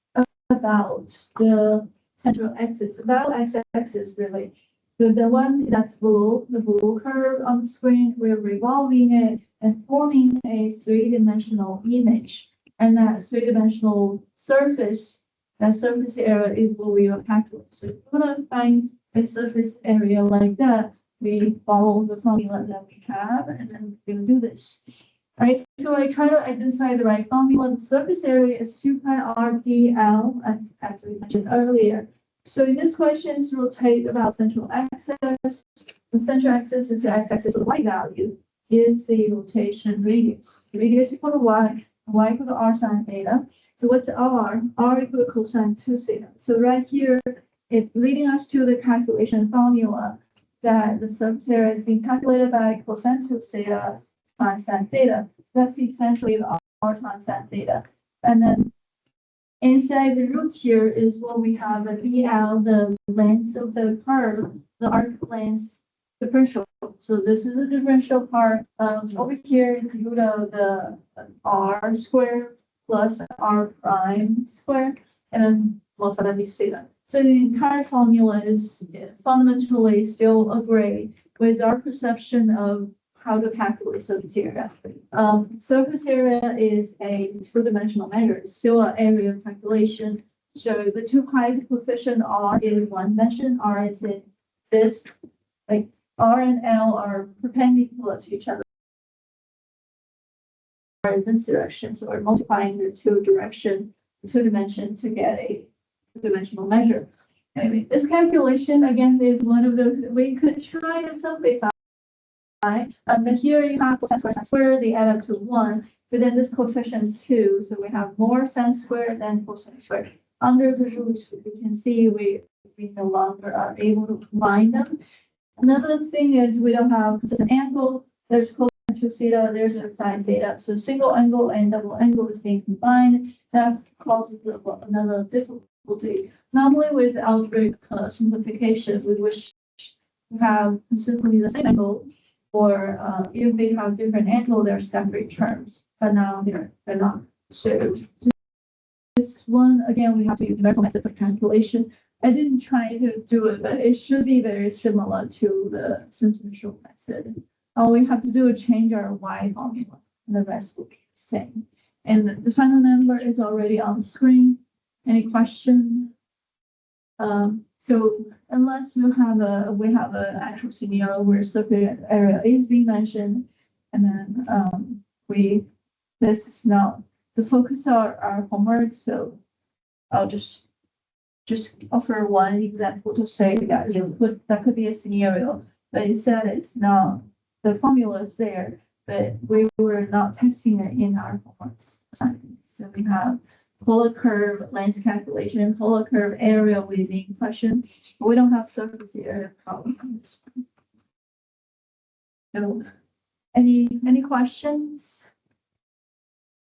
about the central axis, about x-axis really. So the one that's blue, the blue curve on the screen, we're revolving it and forming a three-dimensional image. And that three-dimensional surface, that surface area is what we are calculating. So if you want to find a surface area like that, we follow the formula that we have, and then we're going to do this. All right, so I try to identify the right formula. The surface area is 2 pi r dl, as we mentioned earlier. So in this question, it's rotate about central axis. The central axis is the x-axis, so the y value is the rotation radius. The radius equal to y equal to r sine theta. So what's r? R equal to cosine 2 theta. So right here, it's leading us to the calculation formula that the surface area is being calculated by cosine 2 theta times sine theta. That's essentially the r times sine theta. And then inside the root here is what we have a dl, the length of the curve, the arc length differential. So this is a differential part. Over here is root of the r squared plus r prime squared, and then multiplied by theta. So the entire formula is fundamentally still agree with our perception of how to calculate surface area. Surface area is a two-dimensional measure. It's still an area calculation. So the 2 pi coefficient R is one dimension. R is in this, like R and L are perpendicular to each other in this direction. So we're multiplying the two dimension to get a two-dimensional measure. Anyway, this calculation again is one of those we could try to simplify. But here you have cosine square, sine square, they add up to 1, but then this coefficient is 2, so we have more sine square than cosine square. Under the root, we can see we no longer are able to combine them. Another thing is we don't have consistent angle. There's cosine 2 theta, there's a sine theta. So single angle and double angle is being combined. That causes another difficulty. Normally with algebraic simplification, we wish to have consistently the same angle. Or if they have different angle, they're separate terms, but now they're not. So this one, again, we have to use numerical method for calculation. I didn't try to do it, but it should be very similar to the simplicial method. All we have to do is change our y formula, and the rest will be the same. And the final number is already on the screen. Any question? So unless we have an actual scenario where surface area is being mentioned, and then this is not the focus of our homework. So I'll just offer one example to say that that could be a scenario, but instead it's not. The formula is there, but we were not testing it in our homework assignment. So we have polar curve length calculation, polar curve area within question. We don't have surface area problems. So, any questions?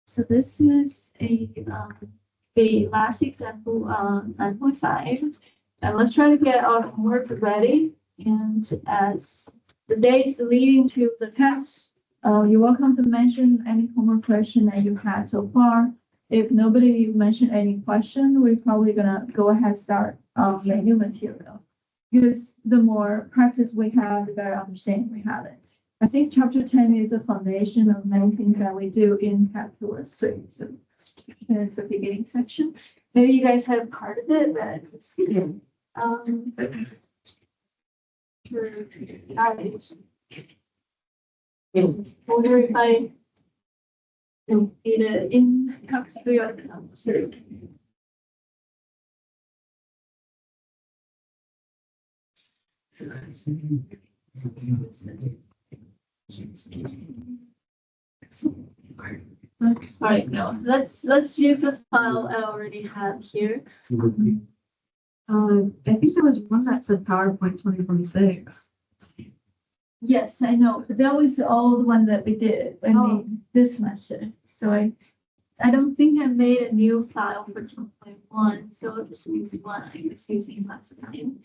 So this is the last example, 9.5. And let's try to get our homework ready. And as the day is leading to the test, you're welcome to mention any homework question that you had so far. If nobody mentioned any question, we're probably gonna go ahead and start the new material. Because the more practice we have, the better understanding we have it. I think chapter 10 is a foundation of many things that we do in calculus. So it's the beginning section. Maybe you guys have part of it, but let's see. Wonder if I need it in Calculus 3 or Calculus 3. That's right. No, let's use a file I already have here. I think there was one that said PowerPoint 2026. Yes, I know, but that was the old one that we did. I mean, this semester. So I don't think I made a new file for 2.1, so I'll just use the one I was using last time.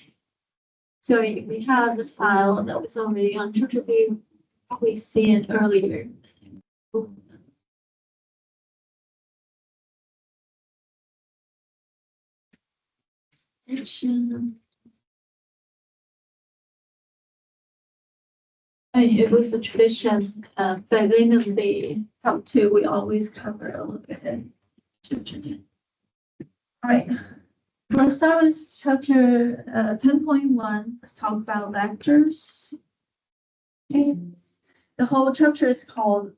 So we have the file that was already on TutorView. We see it earlier. It was a tradition, by the end of the top two, we always cover a little bit. All right, let's start with chapter 10.1. Let's talk about vectors. Okay. The whole chapter is called.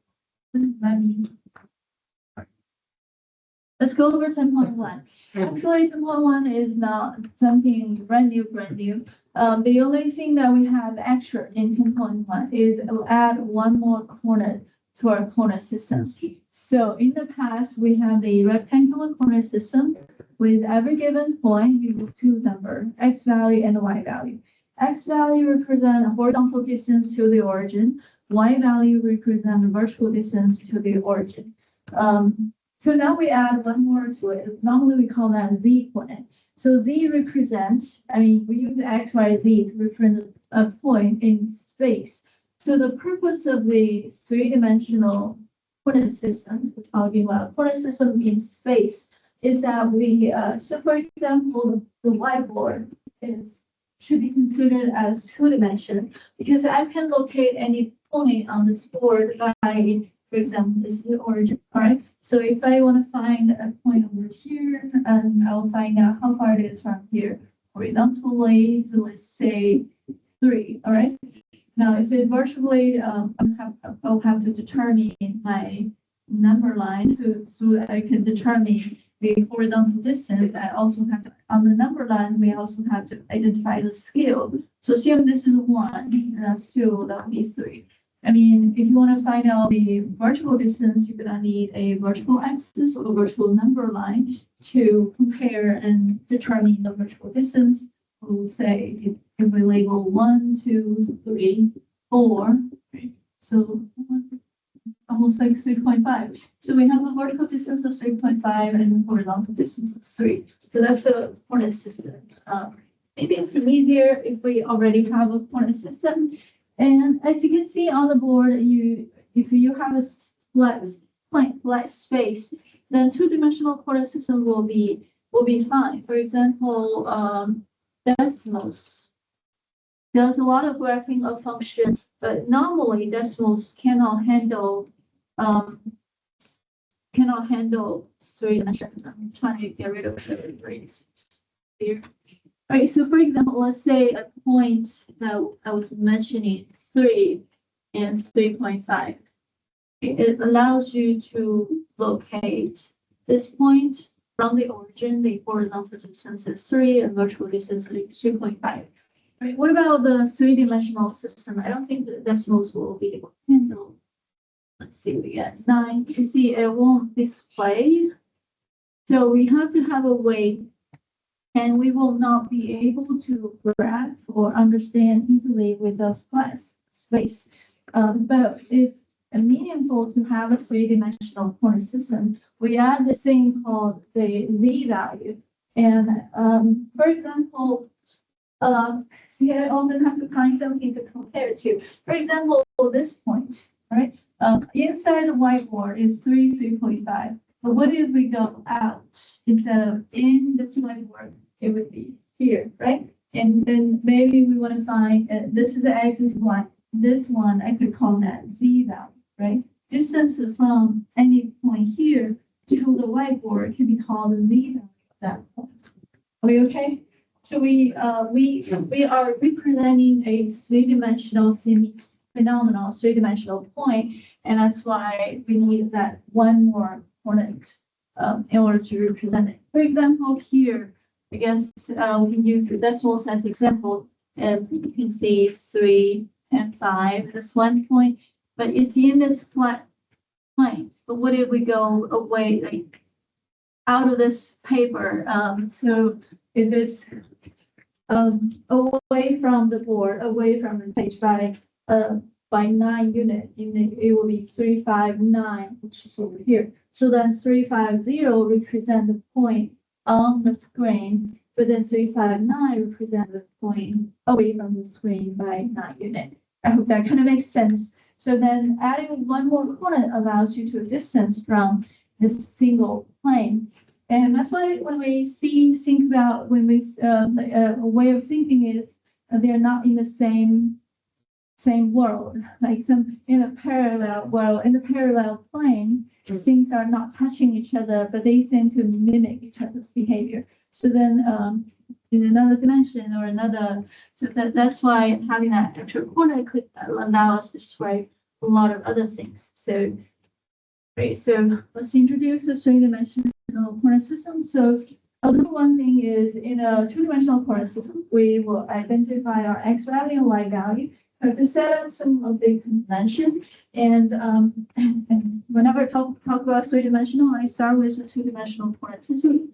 Let's go over 10.1. Actually, 10.1 is not something brand new. The only thing that we have extra in 10.1 is we'll add one more coordinate to our coordinate system. So in the past, we have the rectangular coordinate system with every given point, we use two numbers, x value and the y value. X value represent a horizontal distance to the origin. Y value represent the vertical distance to the origin. So now we add one more to it. Normally we call that z coordinate. So z represents, we use x, y, z to represent a point in space. So the purpose of the three-dimensional coordinate systems, we're talking about coordinate system in space, is that we, so for example, the whiteboard should be considered as two-dimensional because I can locate any point on this board by, for example, this is the origin, all right? So if I want to find a point over here, and I'll find out how far it is from here horizontally, so let's say 3, all right? Now, if it vertically, I'll have to determine my number line, so I can determine the horizontal distance. I also have to, on the number line, we also have to identify the scale. So assume this is 1, and that's 2, that would be 3. If you want to find out the vertical distance, you're gonna need a vertical axis or a vertical number line to compare and determine the vertical distance. We'll say if we label 1, 2, 3, 4, right? So almost like 3.5. So we have a vertical distance of 3.5 and a horizontal distance of 3. So that's a coordinate system. Maybe it's easier if we already have a coordinate system. And as you can see on the board, if you have a flat space, then two-dimensional coordinate system will be fine. For example, decimals. There's a lot of graphing of function, but normally decimals cannot handle three dimensions. I'm trying to get rid of the braces here. All right, so for example, let's say a point that I was mentioning, 3 and 3.5. It allows you to locate this point from the origin. The horizontal distance is 3 and vertical distance is 2.5. Right, what about the three-dimensional system? I don't think the decimals will be able to handle. Let's see, we get 9. You can see it won't display So we have to have a way, and we will not be able to grasp or understand easily with a flat space. But it's meaningful to have a three-dimensional coordinate system. We add this thing called the z value. And for example, see, I often have to find something to compare to. For example, this point, right? Inside the whiteboard is 3.5. But what if we go out instead of in the whiteboard? It would be here, right? And then maybe we want to find this is the axis one. This one I could call that z value, right? Distance from any point here to the whiteboard can be called the z value at that point. Are we okay? So we are representing a three-dimensional phenomenal three-dimensional point, and that's why we need that one more coordinate in order to represent it. For example, here, I guess we can use the decimal as example. You can see 3 and 5, this one point, but it's in this flat plane. But what if we go away, like out of this paper? So if it's away from the board, away from the page by 9 unit, it will be 359, which is over here. So then 350 represent the point on the screen, but then 359 represent the point away from the screen by 9 unit. I hope that kind of makes sense. So then adding one more coordinate allows you to distance from this single plane. And that's why when we think about when we a way of thinking is they're not in the same world, like some in a parallel world, in the parallel plane, things are not touching each other, but they seem to mimic each other's behavior. So then in another dimension or another, so that's why having that extra coordinate could allow us to describe a lot of other things. So great. So let's introduce the three-dimensional coordinate system. So number one thing is in a two-dimensional coordinate system, we will identify our x value and y value. To set up some of the convention, and whenever I talk about three-dimensional, I start with a two-dimensional coordinate system.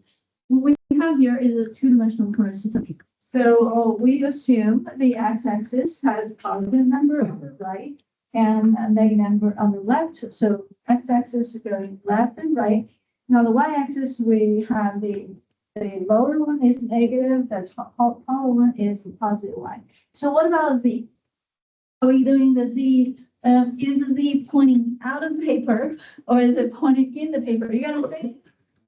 What we have here is a two-dimensional coordinate system. So we assume the x-axis has a positive number on the right and a negative number on the left. So x-axis is going left and right. Now the y-axis, we have the lower one is negative, the taller one is positive y. So what about z? Are we doing the z? Is the z pointing out of the paper or is it pointing in the paper? You gotta say,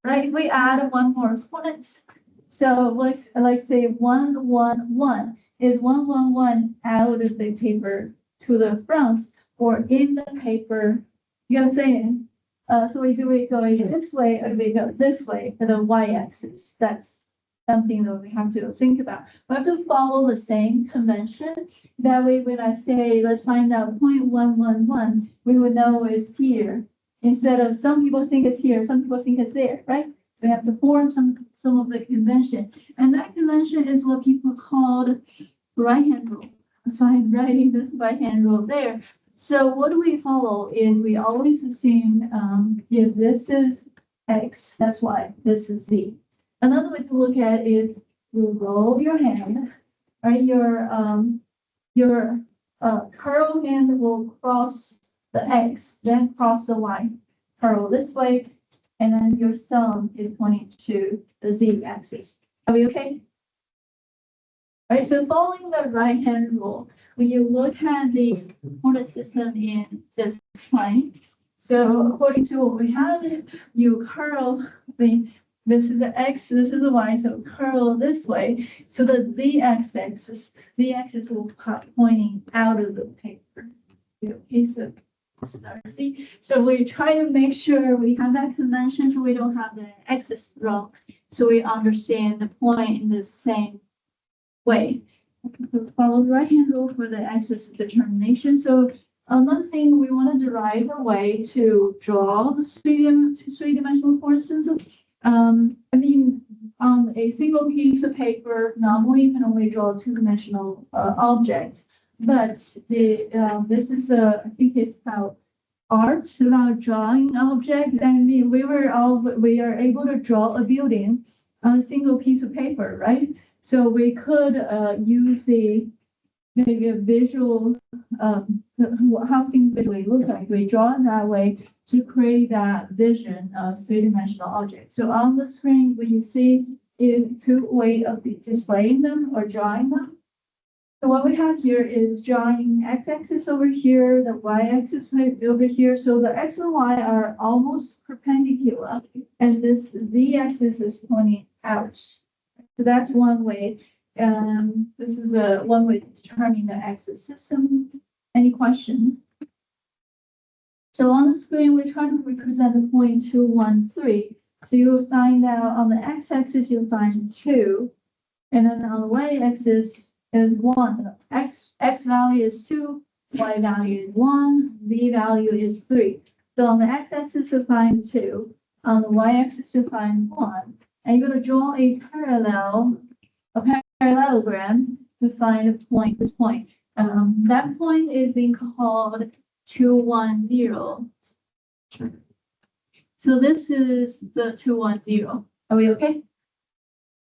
right? If we add one more coordinates, so let's say 1, 1, 1 is 1, 1, 1 out of the paper to the front or in the paper. You gotta say it. So we go this way or we go this way for the y-axis. That's something that we have to think about. We have to follow the same convention. That way, when I say, let's find out 0.111, we would know it's here. Instead of some people think it's here, some people think it's there, right? We have to form some of the convention. And that convention is what people called right-hand rule. That's why I'm writing this right-hand rule there. So what do we follow is we always assume if this is x, that's y, this is z. Another way to look at is you roll your hand, right? Your curl hand will cross the x, then cross the y. Curl this way, and then your thumb is pointing to the z-axis. Are we okay? All right, so following the right-hand rule, when you look at the coordinate system in this plane, so according to what we have, you curl this is the x, this is the y, so curl this way. So the x-axis will be pointing out of the paper. Okay, so we try to make sure we have that convention so we don't have the axis wrong. So we understand the point in the same way. Follow the right-hand rule for the axis determination. So another thing we want to derive a way to draw the three-dimensional coordinate system. I mean, on a single piece of paper, normally you can only draw two-dimensional objects. But this is I think it's about art without drawing object. And we are able to draw a building on a single piece of paper, right? So we could use maybe a visual how things visually look like. We draw it that way to create that vision of three-dimensional objects. So on the screen, what you see is two ways of displaying them or drawing them. So what we have here is drawing x-axis over here, the y-axis over here. So the x and y are almost perpendicular, and this z-axis is pointing out. So that's one way. This is one way to determine the axis system. Any question? So on the screen, we're trying to represent the point 2, 1, 3. So you will find out on the x-axis, you'll find 2. And then on the y-axis is 1. X value is 2, y value is 1, z value is 3. So on the x-axis, you'll find 2. On the y-axis, you'll find 1. And you're going to draw a parallelogram to find a point, this point. That point is being called 2, 1, 0. So this is the 2, 1, 0. Are we okay?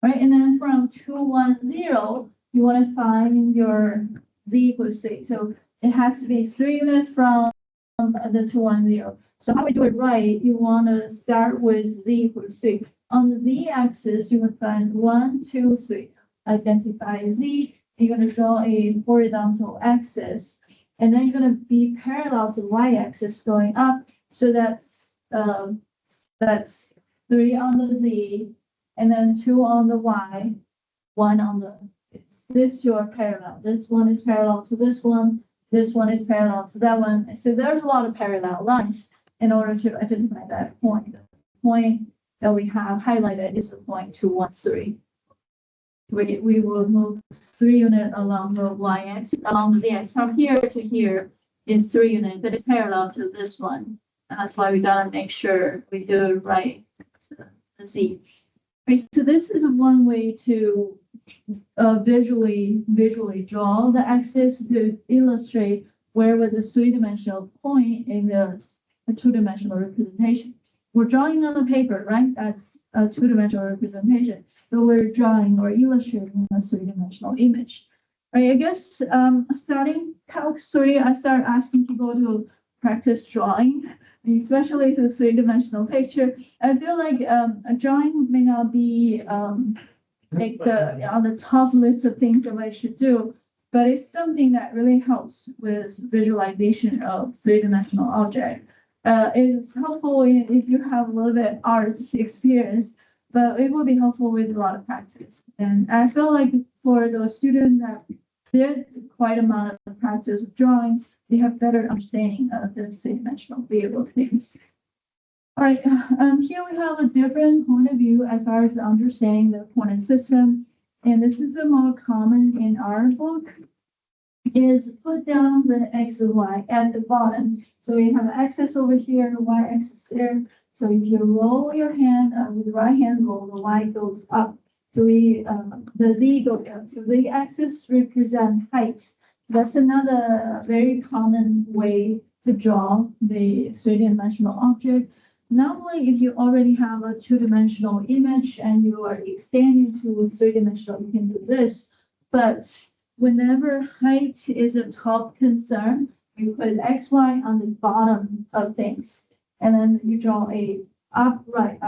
All right, and then from 2, 1, 0, you want to find your z equals 3. So it has to be 3 units from the 2, 1, 0. So how we do it right, you want to start with z equals 3. On the z-axis, you will find 1, 2, 3. Identify z. You're going to draw a horizontal axis, and then you're going to be parallel to the y-axis going up. So that's 3 on the z, and then 2 on the y, 1 on the. This your parallel. This one is parallel to this one. This one is parallel to that one. So there's a lot of parallel lines in order to identify that point. The point that we have highlighted is the point 2, 1, 3. We will move 3 units along the y-axis, along the x from here to here is 3 units, but it's parallel to this one. And that's why we gotta make sure we do it right. The z. Right, so this is one way to visually draw the axis to illustrate where was a three-dimensional point in the two-dimensional representation. We're drawing on the paper, right? That's a two-dimensional representation. So we're drawing or illustrating a three-dimensional image. Right, I guess starting Calc 3, I start asking people to practice drawing, especially to the three-dimensional picture. I feel like a drawing may not be like on the top list of things that I should do, but it's something that really helps with visualization of three-dimensional object. It's helpful if you have a little bit arts experience, but it will be helpful with a lot of practice. And I feel like for those students that did quite a amount of practice of drawing, they have better understanding of the three-dimensional view of things. All right, here we have a different point of view as far as understanding the coordinate system. And this is the more common in our book, is put down the x and y at the bottom. So we have an axis over here, y-axis here. So if you roll your hand with the right hand roll, the y goes up. So the z goes down. So the axis represents height. That's another very common way to draw the three-dimensional object. Normally, if you already have a two-dimensional image and you are extending to three-dimensional, you can do this. But whenever height is a top concern, you put x, y on the bottom of things. And then you draw a upright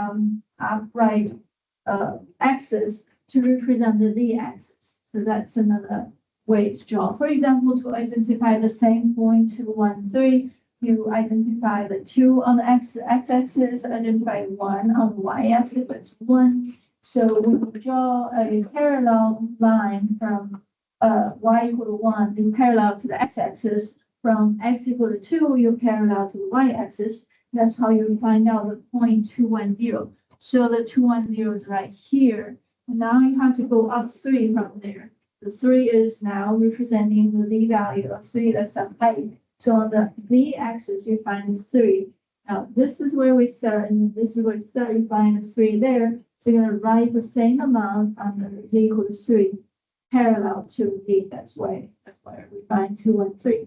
axis to represent the z-axis. So that's another way to draw. For example, to identify the same point 2, 1, 3, you identify the 2 on the x-axis, identify 1 on the y-axis, that's 1. So we will draw a parallel line from y equal to 1, you parallel to the x-axis. From x equal to 2, you parallel to the y-axis. That's how you find out the point 2, 1, 0. So the 2, 1, 0 is right here. And now you have to go up 3 from there. The 3 is now representing the z value of 3, that's the height. So on the z-axis, you find 3. Now, this is where we start, and this is where we start. You find the 3 there. So you're going to write the same amount on the z equal to 3, parallel to z. That's where we find 2, 1, 3.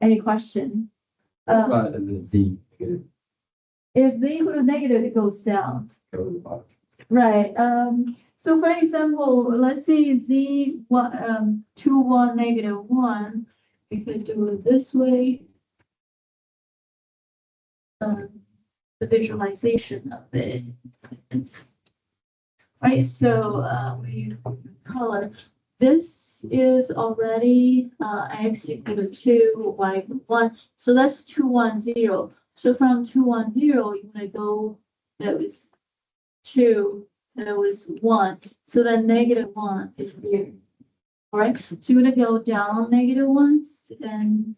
Any question? Uh, And then Z negative, if they equal to negative, it goes down. go to the bottom. Right, so for example, let's say Z one, 2, 1, -1, we could do it this way. The visualization of it. Right, so, we color, this is already, X equal to 2, Y equal to 1, so that's 2, 1, 0. So from 2, 1, 0, you wanna go, that was 2, that was 1, so then -1 is here. All right, so you're gonna go down -1s and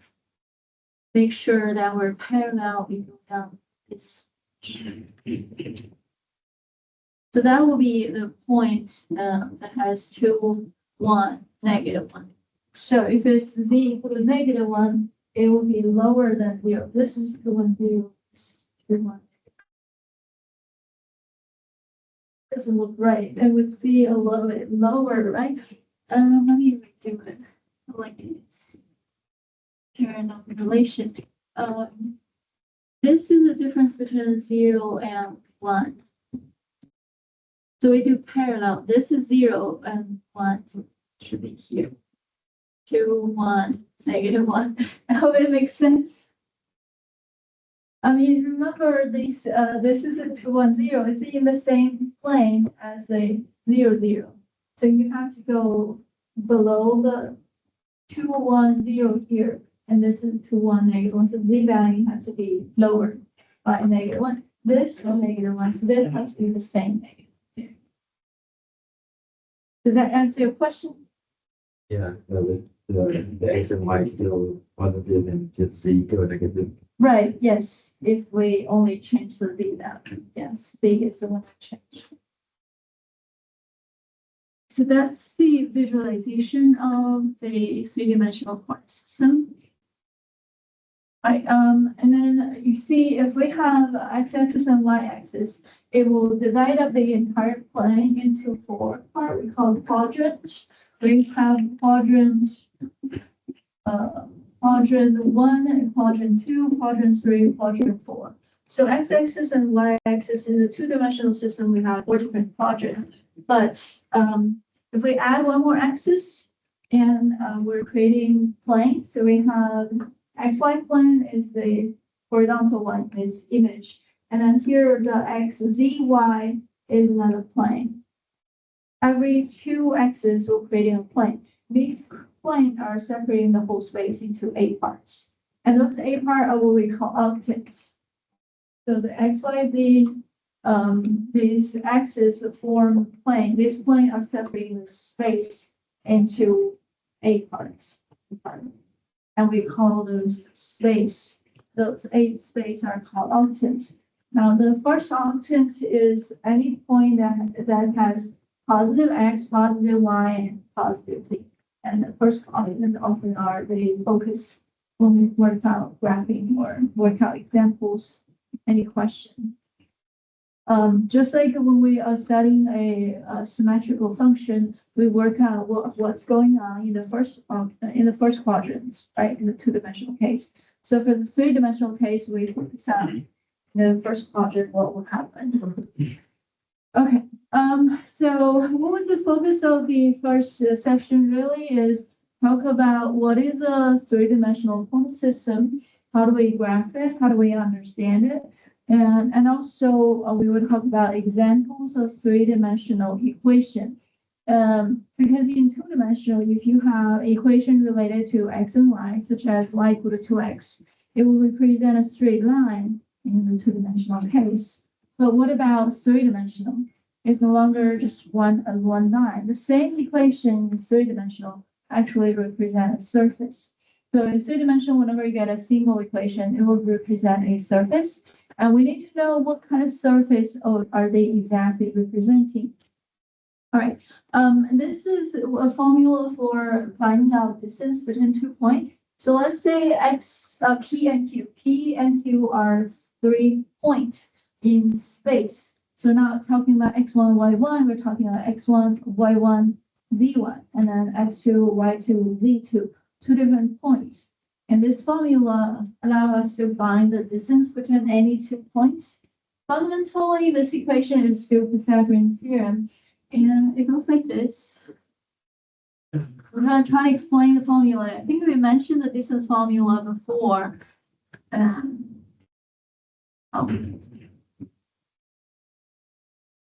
make sure that we're parallel, we go down this. So that will be the point, that has 2, 1, -1. So if it's Z equal to -1, it will be lower than 0. This is 2, 1, 0, this is 2, 1. Doesn't look right. It would be a little bit lower, right? Let me redo it. Like it's turn on relation. This is the difference between 0 and 1. So we do parallel. This is 0 and 1 should be here. 2, 1, -1. I hope it makes sense. I mean, remember this, this is a 2, 1, 0. It's in the same plane as a 0, 0. So you have to go below the 2, 1, 0 here. And this is 2, 1, -1. So Z value has to be lower by -1. This one -1. So this has to be the same negative. Does that answer your question? Yeah, the X and Y still positive and just Z go negative. Right, yes, if we only change the V value, yes, V is the one that change. So that's the visualization of the three-dimensional point system. Right, and then you see if we have x-axis and y-axis, it will divide up the entire plane into 4 parts. We call it quadrant. We have quadrant, quadrant 1 and quadrant 2, quadrant 3, quadrant 4. So x-axis and y-axis is a two-dimensional system. We have 4 different quadrants. But if we add one more axis and we're creating planes, so we have xy plane is the horizontal one, is image. And then here the x, z, y is another plane. Every 2 axes will create a plane. These planes are separating the whole space into 8 parts. And those 8 parts are what we call octants. So the x, y, z, these axes form plane. These planes are separating the space into 8 parts. And we call those 8 space are called octants. Now, the first octant is any point that has positive x, positive y, and positive z. And the first octant often are the focus when we work out graphing or work out examples, any question. Just like when we are studying a symmetrical function, we work out what's going on in the first quadrant, right? In the two-dimensional case. So for the three-dimensional case, we focus on the first quadrant, what will happen. Okay, so what was the focus of the first section really is talk about what is a three-dimensional point system, how do we graph it, how do we understand it, and also we would talk about examples of three-dimensional equation. Because in two-dimensional, if you have equation related to x and y, such as y equal to 2x, it will represent a straight line in the two-dimensional case. But what about three-dimensional? It's no longer just one line. The same equation in three-dimensional actually represent a surface. So in three-dimensional, whenever you get a single equation, it will represent a surface. And we need to know what kind of surface are they exactly representing. All right, this is a formula for finding out distance between 2 points. So let's say P and Q. P and Q are 3 points in space. So now talking about x1, y1, we're talking about x1, y1, z1, and then x2, y2, z2, 2 different points. And this formula allows us to find the distance between any 2 points. Fundamentally, this equation is still Pythagorean theorem, and it goes like this. We're gonna try to explain the formula. I think we mentioned the distance formula before. Oh.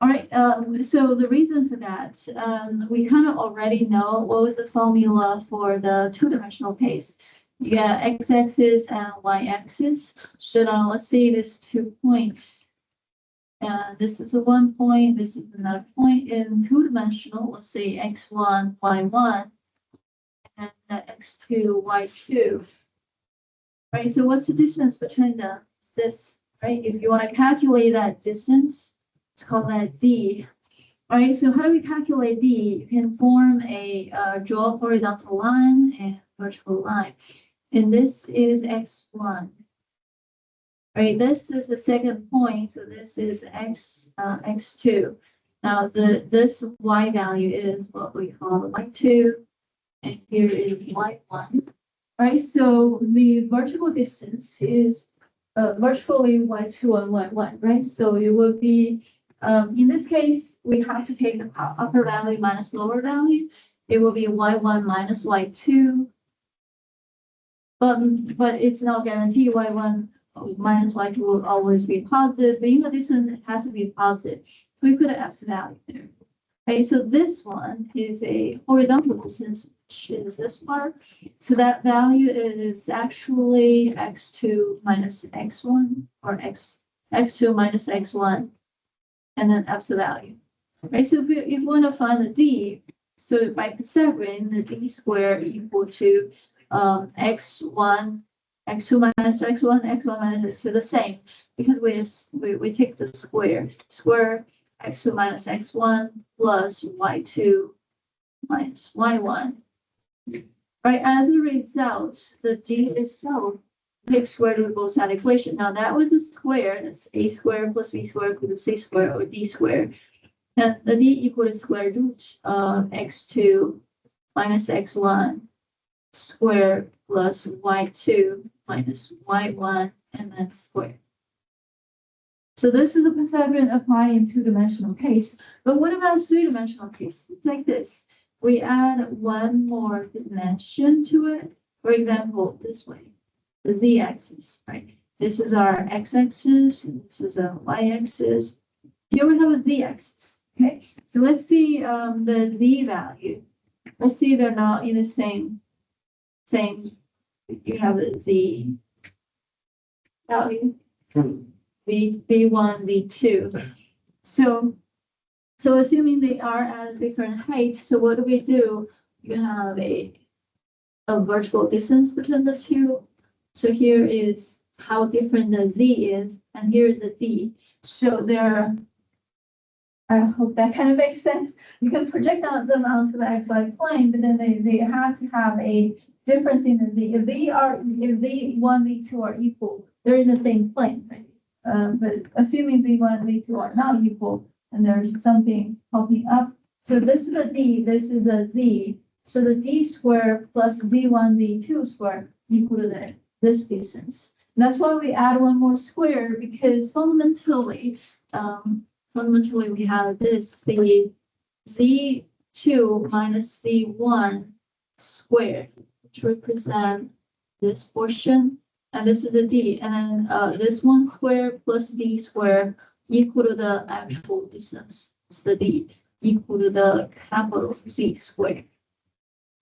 All right, so the reason for that, we kind of already know what was the formula for the two-dimensional case. You got x-axis and y-axis. So now let's see this 2 points. And this is a 1 point, this is another point in two-dimensional, let's say x1, y1, and x2, y2. Right, so what's the distance between this, right? If you want to calculate that distance, let's call that d. All right, so how do we calculate d? You can form a draw horizontal line and vertical line. And this is x1. Right, this is the second point, so this is x2. Now this y value is what we call y2, and here is y1. Right, so the vertical distance is virtually y2 and y1, right? So it would be, in this case, we have to take the upper value minus lower value. It will be y1 minus y2. But it's not guaranteed y1 minus y2 will always be positive. Being the distance, it has to be positive. So we put an x value there. Okay, so this one is a horizontal distance, which is this part. So that value is actually x2 minus x1, or x2 minus x1, and then absolute value. Right, so if you want to find the d, so by Pythagorean, the d squared equal to x1, x2 minus x1, x1 minus x2, the same, because we take the square x2 minus x1 plus y2 minus y1. Right, as a result, the d itself takes square root of both side equation. Now that was a square, that's a squared plus b squared equal to c squared or d squared. And the d equal to square root of x2 minus x1 squared plus y2 minus y1, and then squared. So this is a Pythagorean applied in two-dimensional case. But what about three-dimensional case? It's like this. We add one more dimension to it. For example, this way, the z-axis, right? This is our x-axis, and this is a y-axis. Here we have a z-axis, okay? So let's see the z value. Let's see they're not in the same, you have a z value. V1, V2. So assuming they are at different heights, so what do? You have a vertical distance between the two. So here is how different the z is, and here is the d. So I hope that kind of makes sense. You can project them onto the xy plane, but then they have to have a difference in the z. If V1, V2 are equal, they're in the same plane, right? But assuming V1 and V2 are not equal, and there's something popping up. So this is a d, this is a z. So the d squared plus z1, z2 squared equal to this distance. And that's why we add one more square, because fundamentally we have this, the z2 minus z1 squared, which represent this portion. And this is a d, and then this one square plus d square equal to the actual distance. It's the d equal to the capital Z squared.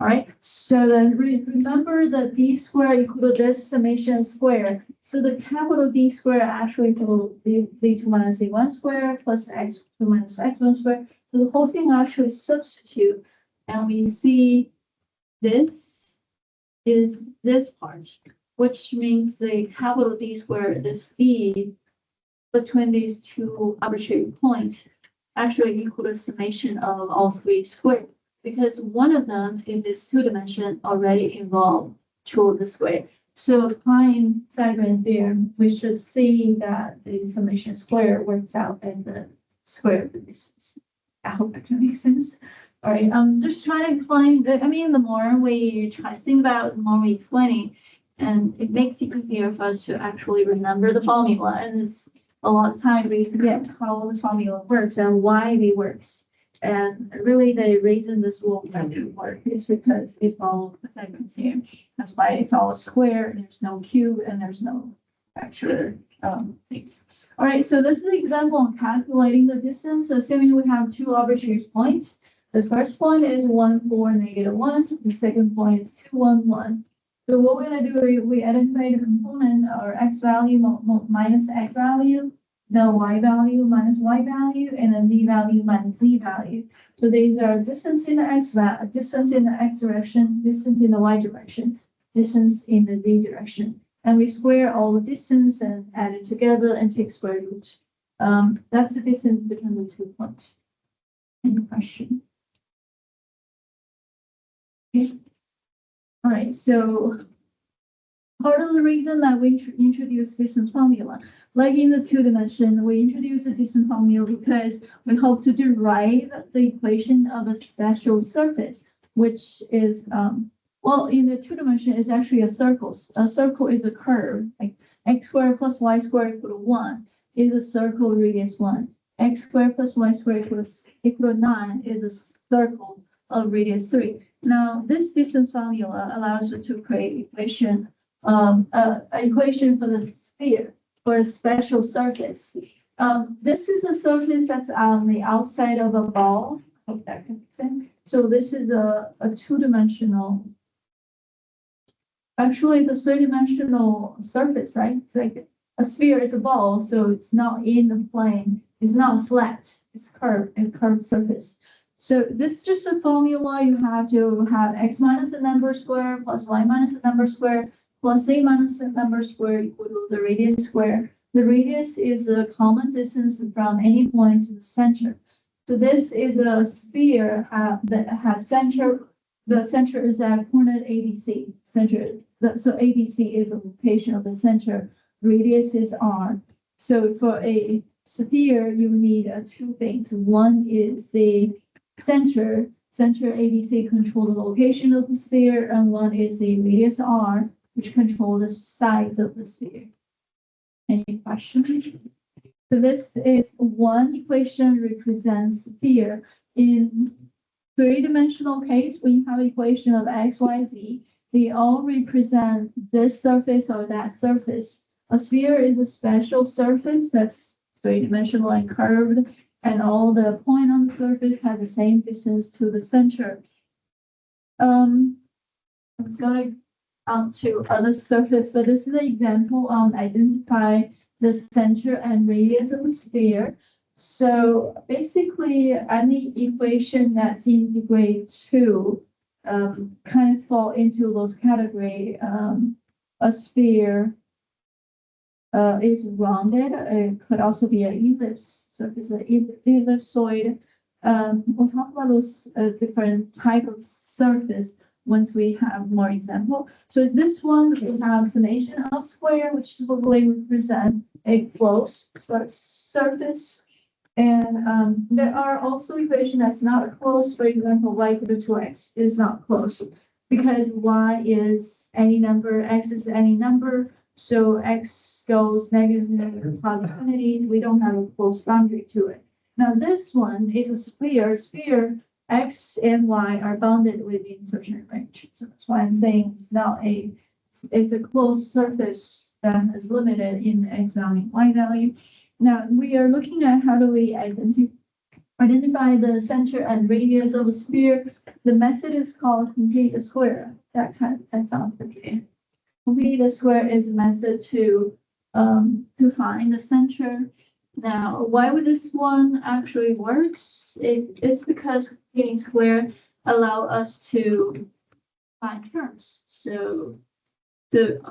All right, so then remember the d square equal to this summation square. So the capital D square actually equal to v2 minus z1 square plus x2 minus x1 square. So the whole thing actually substitute, and we see this is this part, which means the capital D squared, this d between these two arbitrary points, actually equal to summation of all three squared, because one of them in this two dimension already involved two of the square. So applying Pythagorean theorem, we should see that the summation square works out at the square of the distance. I hope that can make sense. All right, I'm just trying to explain that. I mean, the more we try to think about it, the more we explaining. And it makes it easier for us to actually remember the formula. And it's a lot of time we forget how the formula works and why it works. And really the reason this will really work is because it follows the segments here. That's why it's all square, there's no cube, and there's no actual things. All right, so this is an example on calculating the distance, assuming we have two arbitrary points. The first point is 1, 4, -1. The second point is 2, 1, 1. So what we're gonna do is we identify the component or x value minus x value, the y value minus y value, and then z value minus z value. So these are distance in the distance in the x direction, distance in the y direction, distance in the z direction. And we square all the distance and add it together and take square root. That's the distance between the 2 points. Any question? Okay. All right, so part of the reason that we introduced distance formula, like in the 2-dimension, we introduced the distance formula because we hope to derive the equation of a special surface, which is, well, in the 2-dimension, it's actually a circle. A circle is a curve, like x squared plus y squared equal to 1 is a circle radius 1. X squared plus y squared equal to 9 is a circle of radius 3. Now, this distance formula allows us to create equation for the sphere for a special surface. This is a surface that's on the outside of a ball. Hope that can make sense. So this is a 2-dimensional. Actually, it's a 3-dimensional surface, right? It's like a sphere is a ball, so it's not in the plane. It's not flat. It's curved. It's curved surface. So this is just a formula. You have to have x minus a number square plus y minus a number square plus a minus a number square equal to the radius square. The radius is a common distance from any point to the center. So this is a sphere that has center. The center is at coordinate ABC. So ABC is a location of the center. Radius is r. So for a sphere, you need two things. One is the center ABC control the location of the sphere, and one is the radius r, which control the size of the sphere. Any questions? So this is one equation represents sphere. In 3-dimensional case, we have equation of x, y, z. They all represent this surface or that surface. A sphere is a special surface that's 3-dimensional and curved, and all the point on the surface have the same distance to the center. I'm going on to other surface, but this is an example on identify the center and radius of the sphere. So basically, any equation that's in grade 2 kind of fall into those category. A sphere is rounded. It could also be an ellipse. So if it's an ellipsoid, we'll talk about those different type of surface once we have more example. So this one, we have summation of square, which typically represent a closed surface. And there are also equation that's not closed. For example, y equal to 2x is not closed because y is any number, x is any number. So x goes negative infinity. We don't have a closed boundary to it. Now this one is a sphere. Sphere x and y are bounded within certain range. So that's why I'm saying it's a closed surface that is limited in x value, y value. Now we are looking at how do we identify the center and radius of a sphere. The method is called complete the square. That sounds familiar. Complete the square is a method to find the center. Now, why would this one actually works? It's because completing square allow us to find terms. So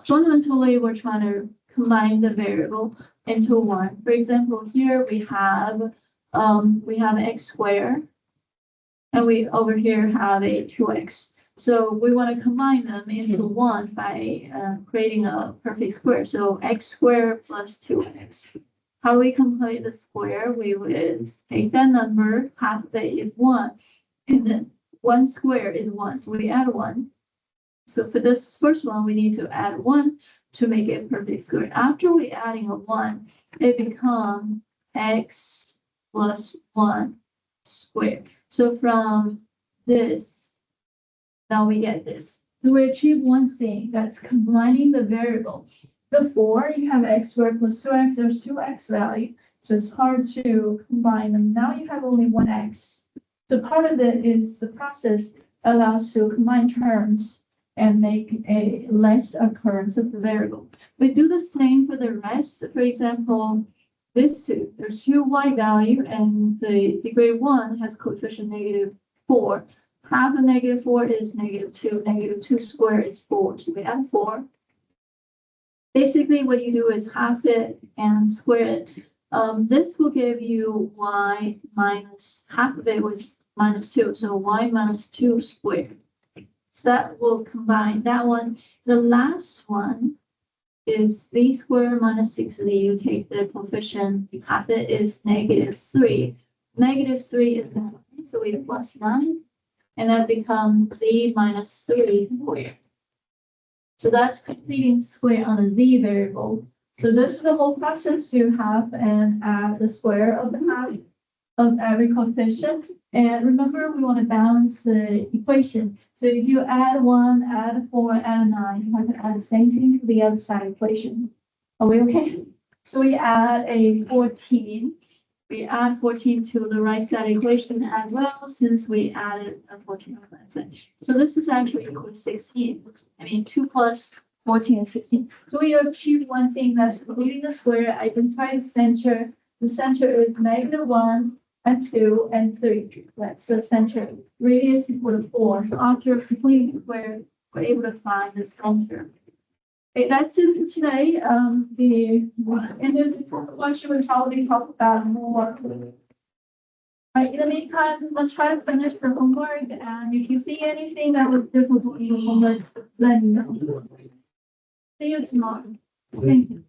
fundamentally, we're trying to combine the variable into one. For example, here we have x squared, and we over here have a 2x. So we want to combine them into one by creating a perfect square. So x squared plus 2x. How we complete the square? We would take that number, half of it is 1, and then 1 squared is 1. So we add 1. So for this first one, we need to add 1 to make it a perfect square. After we adding a 1, it becomes x plus 1 squared. So from this, now we get this. So we achieve one thing, that's combining the variable. Before you have x squared plus 2x, there's 2x value. So it's hard to combine them. Now you have only 1x. So part of it is the process allows to combine terms and make a less occurrence of the variable. We do the same for the rest. For example, this two, there's 2 y value and the degree 1 has coefficient -4. Half of -4 is -2. -2 squared is 4. So we add 4. Basically, what you do is half it and square it. This will give you y minus, half of it was -2, so y minus 2 squared. So that will combine that one. The last one is z squared minus 6z. You take the coefficient, half it is -3. -3 is 9, so we plus 9. And that becomes z minus 3 squared. So that's completing square on the z variable. So this is the whole process you have and add the square of the half of every coefficient. And remember, we want to balance the equation. So if you add 1, add 4, add 9, you have to add the same thing to the other side equation. Are we okay? So we add a 14. We add 14 to the right side equation as well, since we added a 14 on that side. So this is actually equal to 16. I mean, 2 plus 14 is 15. So we achieve one thing, that's completing the square, identify the center. The center is -1 and 2 and 3. That's the center. Radius equal to 4. So after completing the square, we're able to find the center. Okay, that's it for today. And then the question we probably talk about more. Right, in the meantime, let's try to finish the homework, and if you see anything that was difficult in your homework, let me know. See you tomorrow. Thank you.